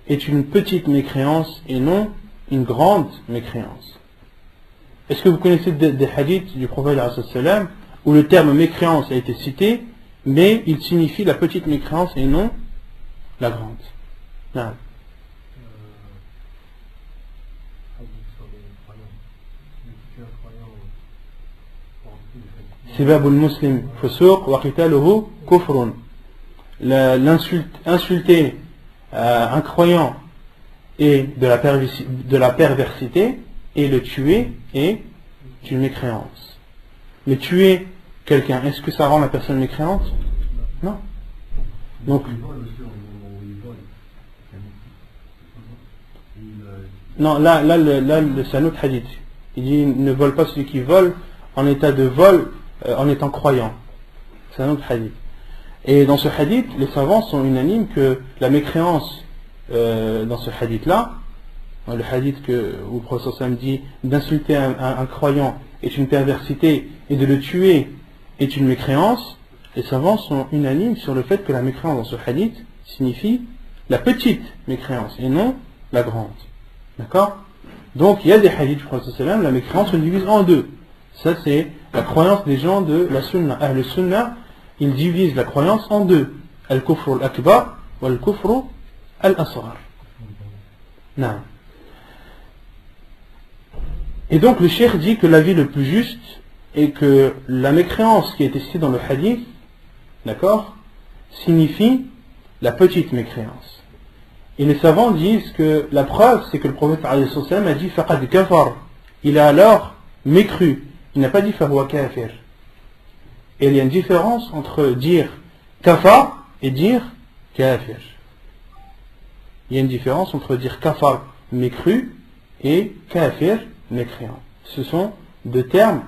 Speaker 1: est une petite mécréance et non une grande mécréance. Est-ce que vous connaissez des hadiths du prophète sallam où le terme mécréance a été cité, mais il signifie la petite mécréance et non la grande? Non. Sibabul muslim fusuq wa qitaluhu kufrun. Insulter un croyant est de la perversité, et le tuer est une mécréance. Mais tuer quelqu'un, est-ce que ça rend la personne mécréante? Non. Donc, non, là c'est un autre hadith. Il dit ne vole pas celui qui vole en état de vol, en étant croyant. C'est un autre hadith. Et dans ce hadith, les savants sont unanimes que la mécréance dans ce hadith-là, le hadith où le prophète dit d'insulter un croyant est une perversité et de le tuer est une mécréance, les savants sont unanimes sur le fait que la mécréance dans ce hadith signifie la petite mécréance et non la grande. D'accord? Donc il y a des hadiths du prophète, la mécréance se divise en deux. Ça c'est la croyance des gens de la sunna. Le sunna, ils divisent la croyance en deux. Al-kufru al-akbar ou al-kufru al-asghar. Non. Et donc le cheikh dit que l'avis le plus juste est que la mécréance qui est citée dans le hadith, d'accord, signifie la petite mécréance. Et les savants disent que la preuve, c'est que le prophète a dit faqad kafar. Il a alors mécru. Il n'a pas dit fahuwa kafir. Et il y a une différence entre dire kafar et dire kafir. Il y a une différence entre dire kafar, mécru, et kafir, mécréant. Ce sont deux termes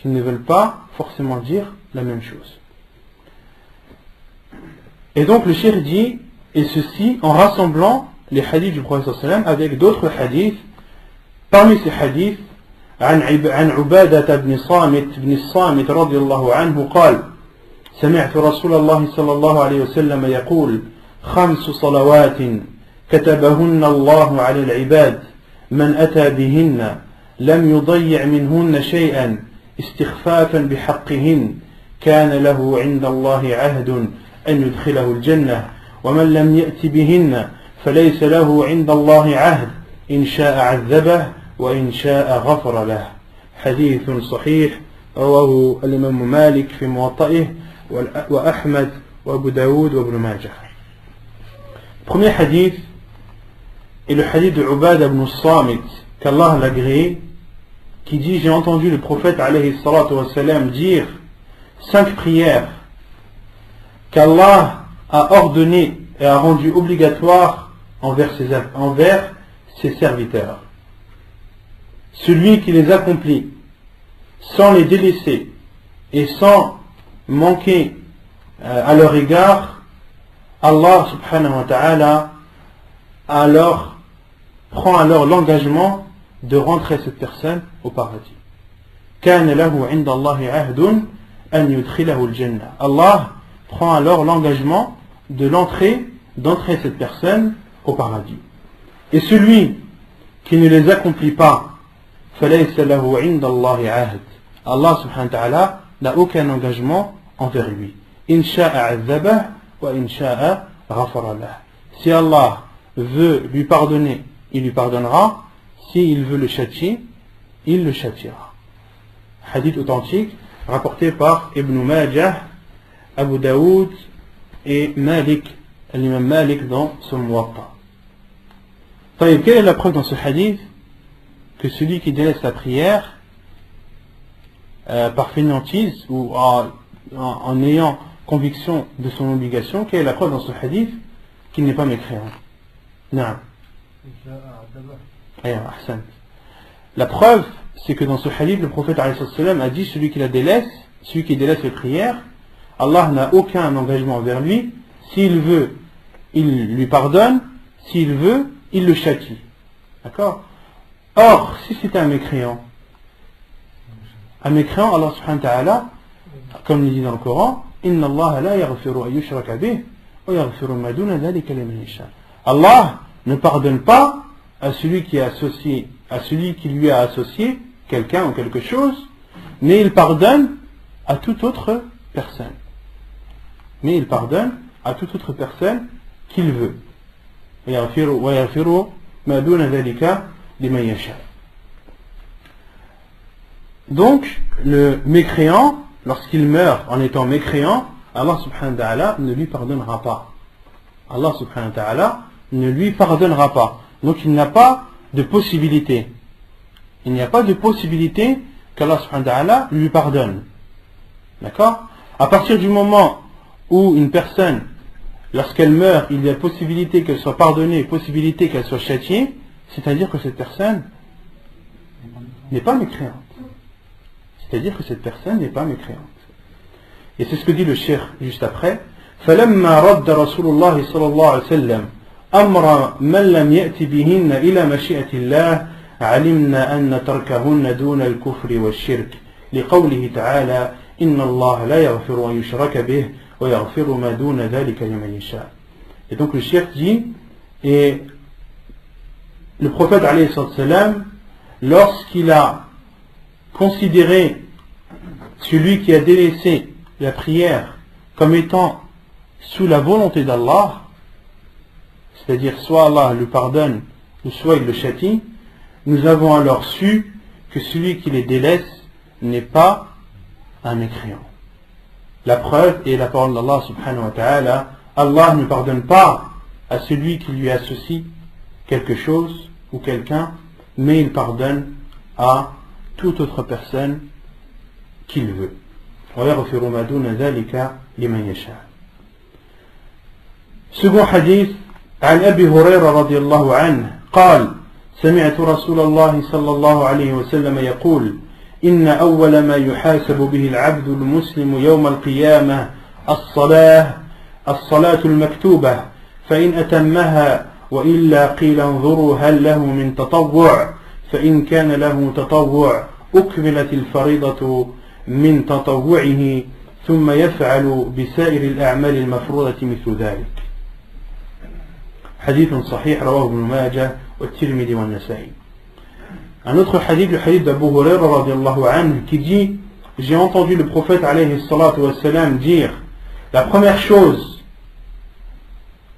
Speaker 1: qui ne veulent pas forcément dire la même chose. Et donc le cheikh dit, et ceci en rassemblant les hadiths du prophète sallam avec d'autres hadiths. Parmi ces hadiths, عن عبادة بن الصامت رضي الله عنه قال: سمعت رسول الله صلى الله عليه وسلم يقول: 5 صلوات كتبهن الله على العباد من أتى بهن لم يضيع منهن شيئا استخفافا بحقهن كان له عند الله عهد أن يدخله الجنة ومن لم يأت بهن فليس له عند الله عهد إن شاء عذبه وإن شاء غفر له. حديث صحيح رواه الإمام مالك في موطئه وأحمد وأبو داود وابن ماجه. Premier hadith est le hadith de Ubada ibn Samit, qu'Allah l'agrée, qui dit: j'ai entendu le prophète alayhi salatu wa salam dire 5 prières qu'Allah a ordonnées et a rendues obligatoires envers ses serviteurs. Celui qui les accomplit sans les délaisser et sans manquer à leur égard, Allah subhanahu wa ta'ala prend alors l'engagement de rentrer cette personne au paradis. كان له عند الله عهد أن يدخله الجنة. Allah prend alors l'engagement d'entrer cette personne au paradis. Et celui qui ne les accomplit pas, فليس له عند الله عهد. Allah subhanahu wa ta'ala n'a aucun engagement envers lui. إن شاء عذبه وإن شاء غفر له. Si Allah veut lui pardonner, il lui pardonnera. S'il veut le châtier, il le châtiera. Hadith authentique rapporté par Ibn Majah, Abu Daoud et l'imam Malik dans son Muwatta. Quelle est la preuve dans ce hadith que celui qui délaisse la prière par fainéantise ou en ayant conviction de son obligation, quelle est la preuve dans ce hadith qu'il n'est pas mécréant? Non. La preuve, c'est que dans ce hadith, le prophète a dit celui qui délaisse les prières, Allah n'a aucun engagement envers lui. S'il veut, il lui pardonne. S'il veut, il le châtie. D'accord? Or, si c'était un mécréant, Allah subhanahu wa ta'ala, comme il dit dans le Coran, Inna Allah la yaghfiru an yushraka bih wa yaghfiru ma duna dhalika liman yasha. Allah ne pardonne pas à celui qui lui a associé quelqu'un ou quelque chose, mais il pardonne à toute autre personne. Qu'il veut. Donc, le mécréant, lorsqu'il meurt en étant mécréant, Allah subhanahu wa ta'ala ne lui pardonnera pas. Donc, il n'a pas de possibilité. Qu'Allah subhanahu wa ta'ala lui pardonne. D'accord? À partir du moment où une personne, lorsqu'elle meurt, il y a possibilité qu'elle soit pardonnée, possibilité qu'elle soit châtiée, c'est-à-dire que cette personne n'est pas mécréante. Et c'est ce que dit le cheikh juste après. فَلَمَّا رَدَّ رَسُولُ اللَّهِ صَلَى اللَّهُ عَلَيْهِ وسلم أَمْرَ مَنْ لَمْ يَأْتِ بِهِنَّ إِلَى مَشِيئَةِ اللَّهِ عَلِمْنَا أَنَّ تَرْكَهُنَّ دُونَ الْكُفْرِ وَالشِّرْكِ لِقَوْلِهِ تَعَالَى إِنَّ اللَّهَ لَا يَغْفِرُ أَنْ يُشْرَكَ بِهِ وَيَغْفِرُ مَا دُونَ ذَلِكَ لِمَنْ يَشَاءُ. Et donc le cheikh dit, et le prophète alayhi salam, lorsqu'il a considéré celui qui a délaissé la prière comme étant sous la volonté d'Allah, c'est-à-dire soit Allah le pardonne ou soit il le châtie, nous avons alors su que celui qui les délaisse n'est pas un mécréant. La preuve est la parole d'Allah subhanahu wa ta'ala. Allah ne pardonne pas à celui qui lui associe quelque chose ou quelqu'un, mais il pardonne à toute autre personne qu'il veut. Second hadith, عن أبي هريرة رضي الله عنه قال سمعت رسول الله صلى الله عليه وسلم يقول إن أول ما يحاسب به العبد المسلم يوم القيامة الصلاة المكتوبة فإن أتمها وإلا قيل انظروا هل له من تطوع فإن كان له تطوع أكملت الفريضة من تطوعه ثم يفعل بسائر الأعمال المفروضة مثل ذلك. حديث صحيح رواه ابن ماجه والترمذي والنسائي. Un autre hadith, le hadith d'Abu Huraira radiallahu anhu, qui dit, j'ai entendu le prophète alayhi salatu wassalam dire, la première chose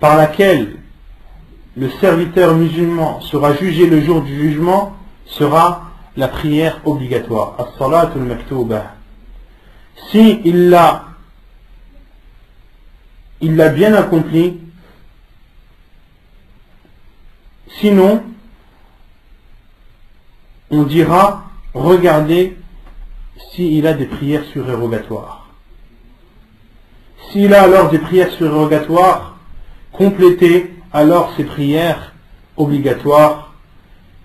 Speaker 1: par laquelle le serviteur musulman sera jugé le jour du jugement sera la prière obligatoire, as-salatul maktoubah. Si il l'a bien accompli, sinon on dira, regardez s'il a des prières surérogatoires. S'il a alors des prières surérogatoires, complétez alors ces prières obligatoires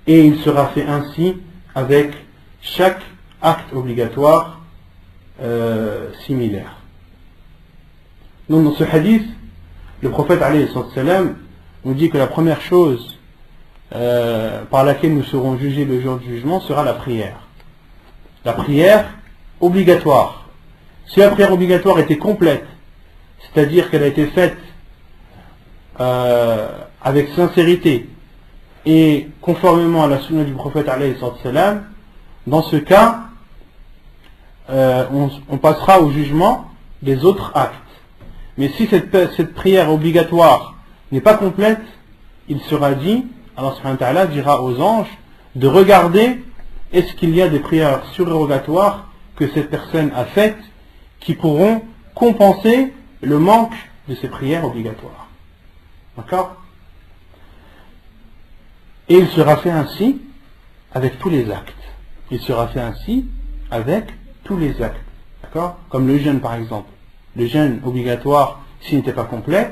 Speaker 1: et il sera fait ainsi avec chaque acte obligatoire similaire. Donc dans ce hadith, le prophète alayhi salam nous dit que la première chose par laquelle nous serons jugés le jour du jugement sera la prière. La prière obligatoire. Si la prière obligatoire était complète, c'est-à-dire qu'elle a été faite avec sincérité et conformément à la sunna du prophète alayhi salam, dans ce cas, on passera au jugement des autres actes. Mais si cette prière obligatoire n'est pas complète, il sera dit, Allah subhanahu wa ta'ala dira aux anges de regarder est-ce qu'il y a des prières surérogatoires que cette personne a faites qui pourront compenser le manque de ses prières obligatoires. D'accord? Et il sera fait ainsi avec tous les actes. Il sera fait ainsi avec tous les actes. D'accord? Comme le jeûne par exemple. Le jeûne obligatoire, s'il n'était pas complet,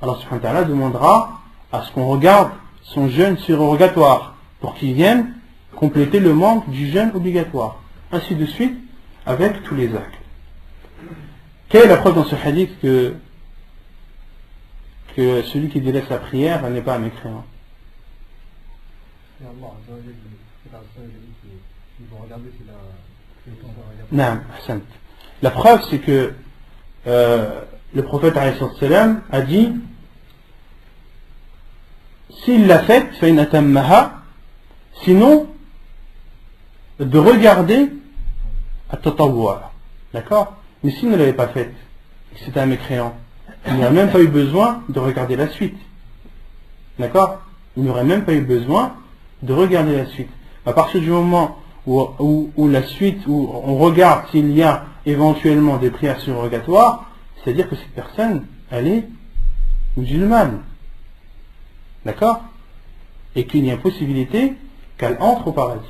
Speaker 1: Allah subhanahu wa ta'ala demandera à ce qu'on regarde son jeûne surrogatoire pour qu'il vienne compléter le manque du jeûne obligatoire. Ainsi de suite avec tous les actes. Quelle est la preuve dans ce hadith que celui qui délaisse la prière n'est pas un mécréant? Non, la preuve c'est que le prophète a dit s'il l'a fait, sinon de regarder à tatawwa, d'accord? Mais s'il ne l'avait pas fait, c'était un mécréant, il n'aurait même pas eu besoin de regarder la suite, d'accord? Il n'aurait même pas eu besoin de regarder la suite. À partir du moment où la suite, où on regarde s'il y a éventuellement des prières surrogatoires, c'est-à-dire que cette personne, elle est musulmane, d'accord? Et qu'il y a possibilité qu'elle entre au paradis.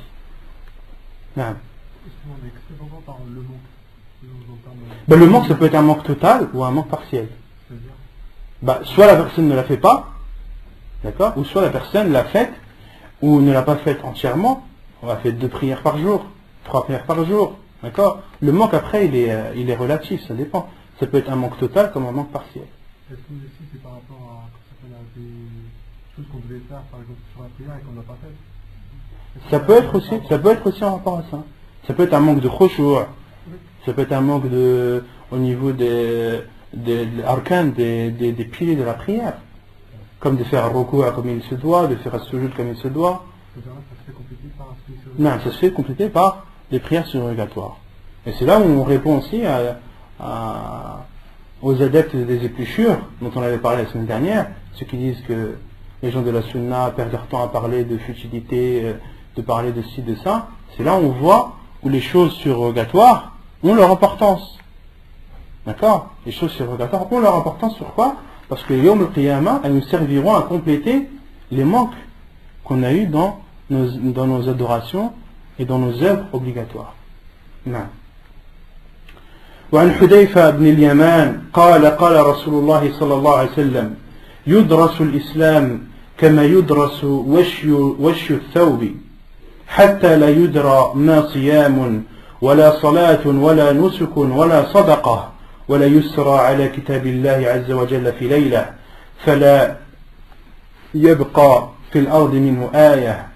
Speaker 1: Non. Le manque, ça peut être un manque total ou un manque partiel. Soit la personne ne la fait pas, d'accord, ou soit la personne l'a faite ou ne l'a pas faite entièrement. On a fait 2 prières par jour, 3 prières par jour, d'accord. Le manque après, il est relatif, ça dépend. Ça peut être un manque total comme un manque partiel.
Speaker 4: Est-ce que aussi c'est par rapport à des choses qu'on devait faire, par exemple sur la prière et qu'on n'a pas fait?
Speaker 1: Ça peut être aussi en rapport à ça. Ça peut être un manque de khushu', ça peut être un manque au niveau des arcanes, des piliers de la prière. Comme de faire un ruku' comme il se doit, de faire un sujoud comme il se doit.
Speaker 4: Ça se fait compléter par
Speaker 1: Non, ça se fait compléter par des prières surrogatoires. Et c'est là où on répond aussi aux adeptes des épluchures, dont on avait parlé la semaine dernière, ceux qui disent que les gens de la sunna perdent leur temps à parler de futilité, de parler de ci, de ça. C'est là où on voit où les choses surrogatoires ont leur importance. D'accord? Les choses surrogatoires ont leur importance sur quoi? Parce que Yawm al-Qiyamah, elles nous serviront à compléter les manques qu'on a eu dans nos adorations et dans nos œuvres obligatoires. Non. وعن حذيفة بن اليمان قال رسول الله صلى الله عليه وسلم يدرس الإسلام كما يدرس وشي الثوب حتى لا يدرى ما صيام ولا صلاة ولا نسك ولا صدقة ولا يسرى على كتاب الله عز وجل في ليلة فلا يبقى في الأرض منه آية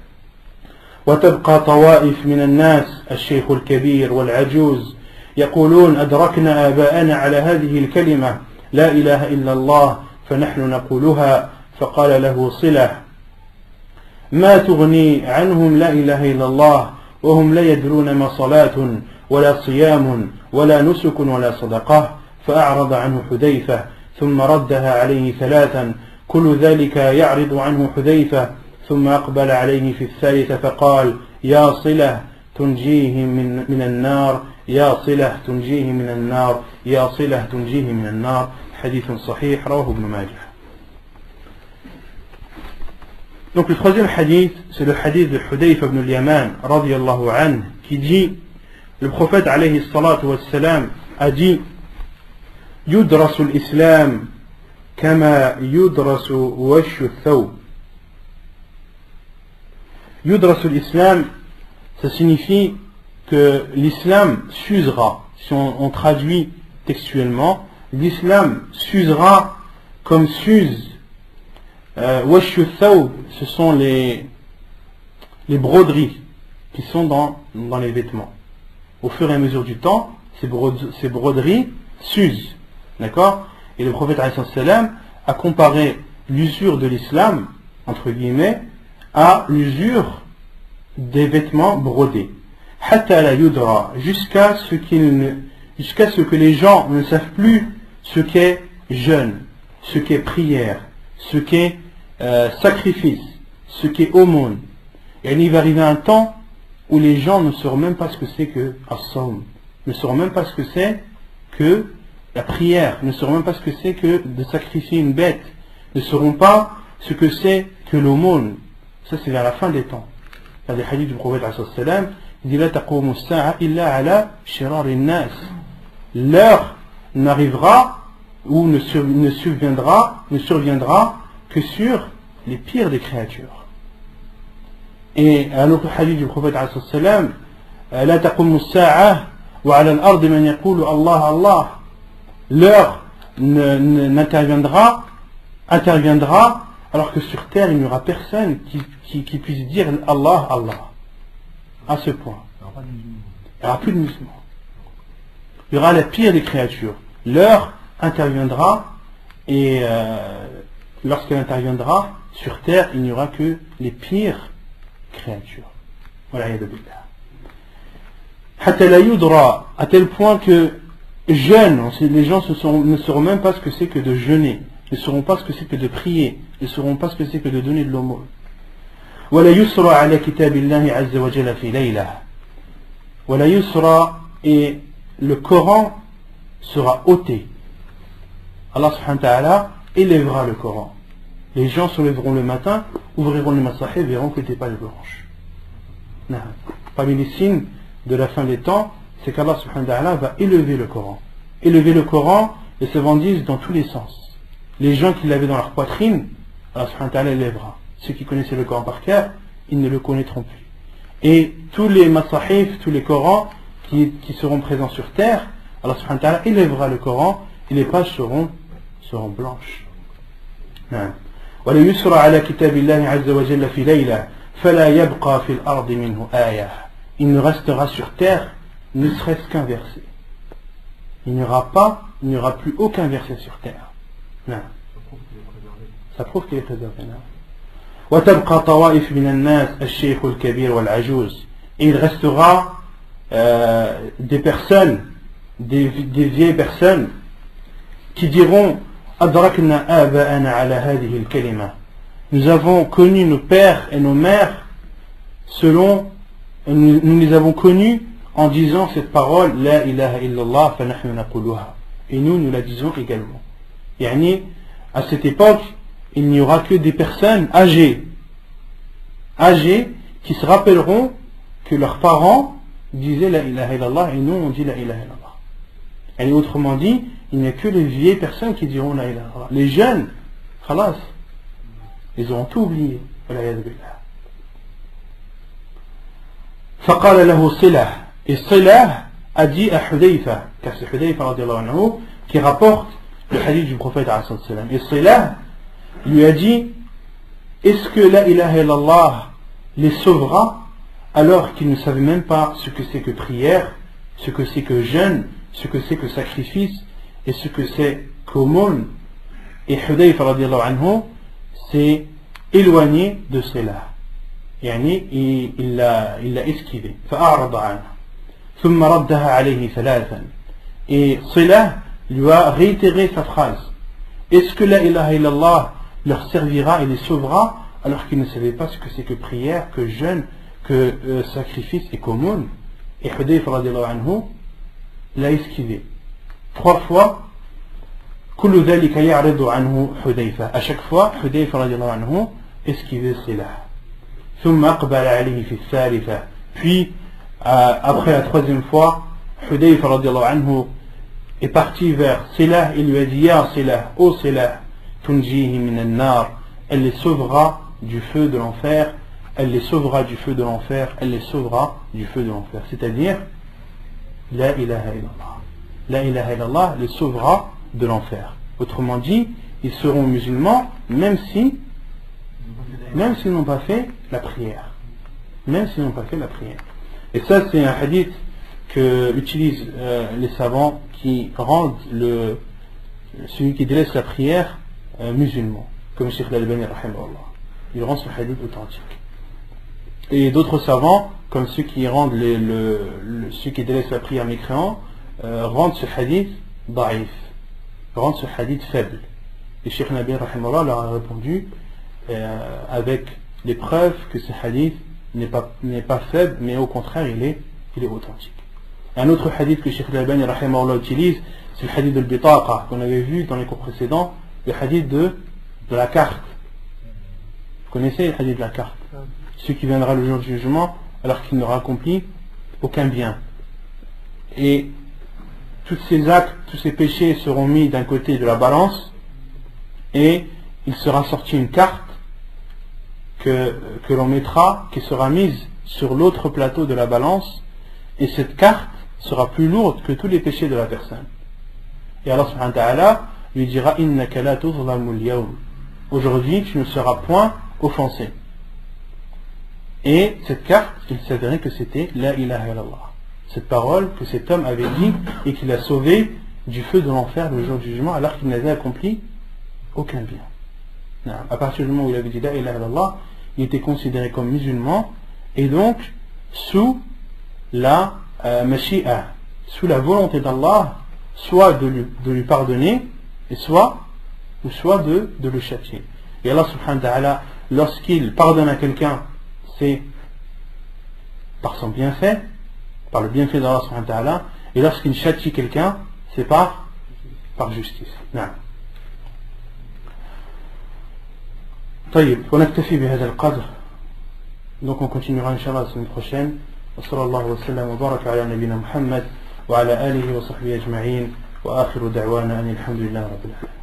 Speaker 1: وتبقى طوائف من الناس الشيخ الكبير والعجوز يقولون أدركنا آباءنا على هذه الكلمة لا إله إلا الله فنحن نقولها فقال له صلة ما تغني عنهم لا إله إلا الله وهم لا يدرون ما صلاة ولا صيام ولا نسك ولا صدقة فأعرض عنه حذيفة ثم ردها عليه 3 كل ذلك يعرض عنه حذيفة ثم أقبل عليه في 3 فقال يا صلة تنجيهم من النار يا صلة تنجيه من النار يا صلة تنجيه من النار حديث صحيح رواه ابن ماجه. Donc le troisième hadith, c'est le hadith de Hudayfa ibn al-Yaman radiyallahu anhu qui dit, le prophète alayhi salatu wassalam a dit yudrasu l'islam kama yudrasu washu thawb. Yudrasu l'islam, ça signifie que l'islam s'usera. Si on traduit textuellement, l'islam s'usera comme s'use washu thawb, ce sont les broderies qui sont dans les vêtements. Au fur et à mesure du temps, ces broderies s'usent. D'accord? Et le prophète a comparé l'usure de l'islam, entre guillemets, à l'usure des vêtements brodés. Hatta la yudra, jusqu'à ce que les gens ne savent plus ce qu'est jeûne, ce qu'est prière, ce qu'est sacrifice, ce qu'est aumône. Et il va arriver un temps où les gens ne sauront même pas ce que c'est que as-sawm, ne sauront même pas ce que c'est que la prière, ne sauront même pas ce que c'est que de sacrifier une bête, ne sauront pas ce que c'est que l'aumône. Ça c'est vers la fin des temps. Il y a des hadiths du prophète sallam, il dit la taqumu as-sa'a illa ala shirari an-nas. L'heure n'arrivera ou ne surviendra que sur les pires des créatures. Et un autre hadith du prophète sallam, la taqumu as-sa'a wa ala al-ard man yaqulu Allah Allah. L'heure interviendra alors que sur terre il n'y aura personne qui puisse dire Allah Allah. À ce point. Il n'y aura plus de musulmans. Il y aura la pire des créatures. L'heure interviendra et lorsqu'elle interviendra sur terre il n'y aura que les pires créatures. Voilà, à tel point que jeûne, les gens ne sauront même pas ce que c'est que de jeûner, ne sauront pas ce que c'est que de prier, ne sauront pas ce que c'est que de donner de l'aumône. ولا يسرى على كتاب الله عز وجل في ليلة. ولا يسرى, et le Coran sera ôté. Allah subhanahu wa ta'ala élèvera le Coran. Les gens se lèveront le matin, ouvriront les masahib et verront que les pages blanches. Parmi les signes de la fin des temps, c'est qu'Allah subhanahu wa ta'ala va élever le Coran. Élever le Coran, les savants disent dans tous les sens. Les gens qui l'avaient dans leur poitrine, Allah subhanahu wa ta'ala élèvera. Ceux qui connaissaient le Coran par cœur, ils ne le connaîtront plus. Et tous les masahif, tous les Corans qui seront présents sur terre, Allah subhanahu wa ta'ala élèvera le Coran et les pages seront blanches. ولا يسرى على كتاب الله عز وجل في ليلة فلا يبقى في الأرض منه آية. Il ne restera sur terre ne serait-ce qu'un verset. Il n'y aura plus aucun verset sur terre. Non. Ça prouve qu'il est préservé. وتبقى طوائف من الناس الشيخ الكبير والعجوز. Et il restera des personnes, des vieilles personnes qui diront أدركنا آباءنا على هذه الكلمة. Nous avons connu nos pères et nos mères nous les avons connus en disant cette parole La ilaha illallah fa nahnu naquluha. Et nous la disons également. Yani, à cette époque, il n'y aura que des personnes âgées qui se rappelleront que leurs parents disaient La ilaha illallah et nous on dit La ilaha illallah. Et autrement dit, il n'y a que les vieilles personnes qui diront La ilaha illallah. Les jeunes, khalas, ils auront tout oublié. فقال له صلة. Et Silah a dit à Hudayfa, car c'est Hudayfa radiallahu anhu qui rapporte le hadith du prophète sallallahu alayhi wa sallam. Et Silah lui a dit, est-ce que la ilaha illallah les sauvera alors qu'ils ne savaient même pas ce que c'est que prière, ce que c'est que jeûne, ce que c'est que sacrifice et ce que c'est qu'aumône. Et Hudayfa radiallahu anhu s'est éloigné de Silah. يعني il l'a esquivé. فأعرض عنه ثم ردها عليه ثلاثا. Et Silah lui a réitéré sa phrase. Est-ce que la ilaha illallah leur servira et les sauvera alors qu'ils ne savaient pas ce que c'est que prière, que jeûne, que sacrifice et qu'aumône? Et Hudayfa radiallahu anhu l'a esquivé 3 fois. كل ذلك يعرض عنه حذيفة. À chaque fois Hudayfa radiallahu anhu esquivait Silah. ثم أقبل عليه في الثالثة. Puis après la 3e fois, Hudayfa radiallahu anhu est parti vers Silah et lui a dit Ya Silah, ô Silah, tunjihi min an-nar, elle les sauvera du feu de l'enfer, elle les sauvera du feu de l'enfer, elle les sauvera du feu de l'enfer. C'est-à-dire La ilaha illallah. La ilaha illallah les sauvera de l'enfer. Autrement dit, ils seront musulmans même s'ils n'ont pas fait la prière. Même s'ils n'ont pas fait la prière. Et ça, c'est un hadith que utilisent les savants qui rendent celui qui délaisse la prière musulman. Comme Cheikh Al-Albani rahimahullah. Il rend ce hadith authentique. Et d'autres savants, comme ceux qui rendent ceux qui délaissent la prière mécréants, rendent ce hadith da'if. Rendent ce hadith faible. Et Cheikh Al-Albani rahimahullah leur a répondu avec les preuves que ce hadith n'est pas faible, mais au contraire il est authentique. Un autre hadith que Cheikh Al-Albani rahimahullah utilise, c'est le hadith de l'Bitaqa qu'on avait vu dans les cours précédents, le hadith de la carte. Vous connaissez le hadith de la carte? Celui qui viendra le jour du jugement alors qu'il n'aura accompli aucun bien. Et tous ces actes, tous ces péchés seront mis d'un côté de la balance et il sera sorti une carte que l'on mettra, qui sera mise sur l'autre plateau de la balance, et cette carte sera plus lourde que tous les péchés de la personne. Et Allah subhanahu wa ta'ala lui dira innaka la tuzlamul yawm. Aujourd'hui tu ne seras point offensé. Et cette carte, il s'avérait que c'était la ilaha illallah, cette parole que cet homme avait dit et qui l'a sauvé du feu de l'enfer le jour du jugement alors qu'il n'avait accompli aucun bien. À partir du moment où il avait dit la ilaha illallah, il était considéré comme musulman et donc sous la mashi'a, sous la volonté d'Allah, soit de lui pardonner et soit de le châtier. Et Allah subhanahu wa ta'ala, lorsqu'il pardonne à quelqu'un, c'est par son bienfait, par le bienfait d'Allah subhanahu wa ta'ala, et lorsqu'il châtie quelqu'un, c'est par justice. طيب ونكتفي بهذا القدر. Donc on continuera Inch'Allah la semaine prochaine. وصلى الله وسلم وبارك على نبينا محمد وعلى آله وصحبه أجمعين وآخر دعوانا أن الحمد لله رب العالمين.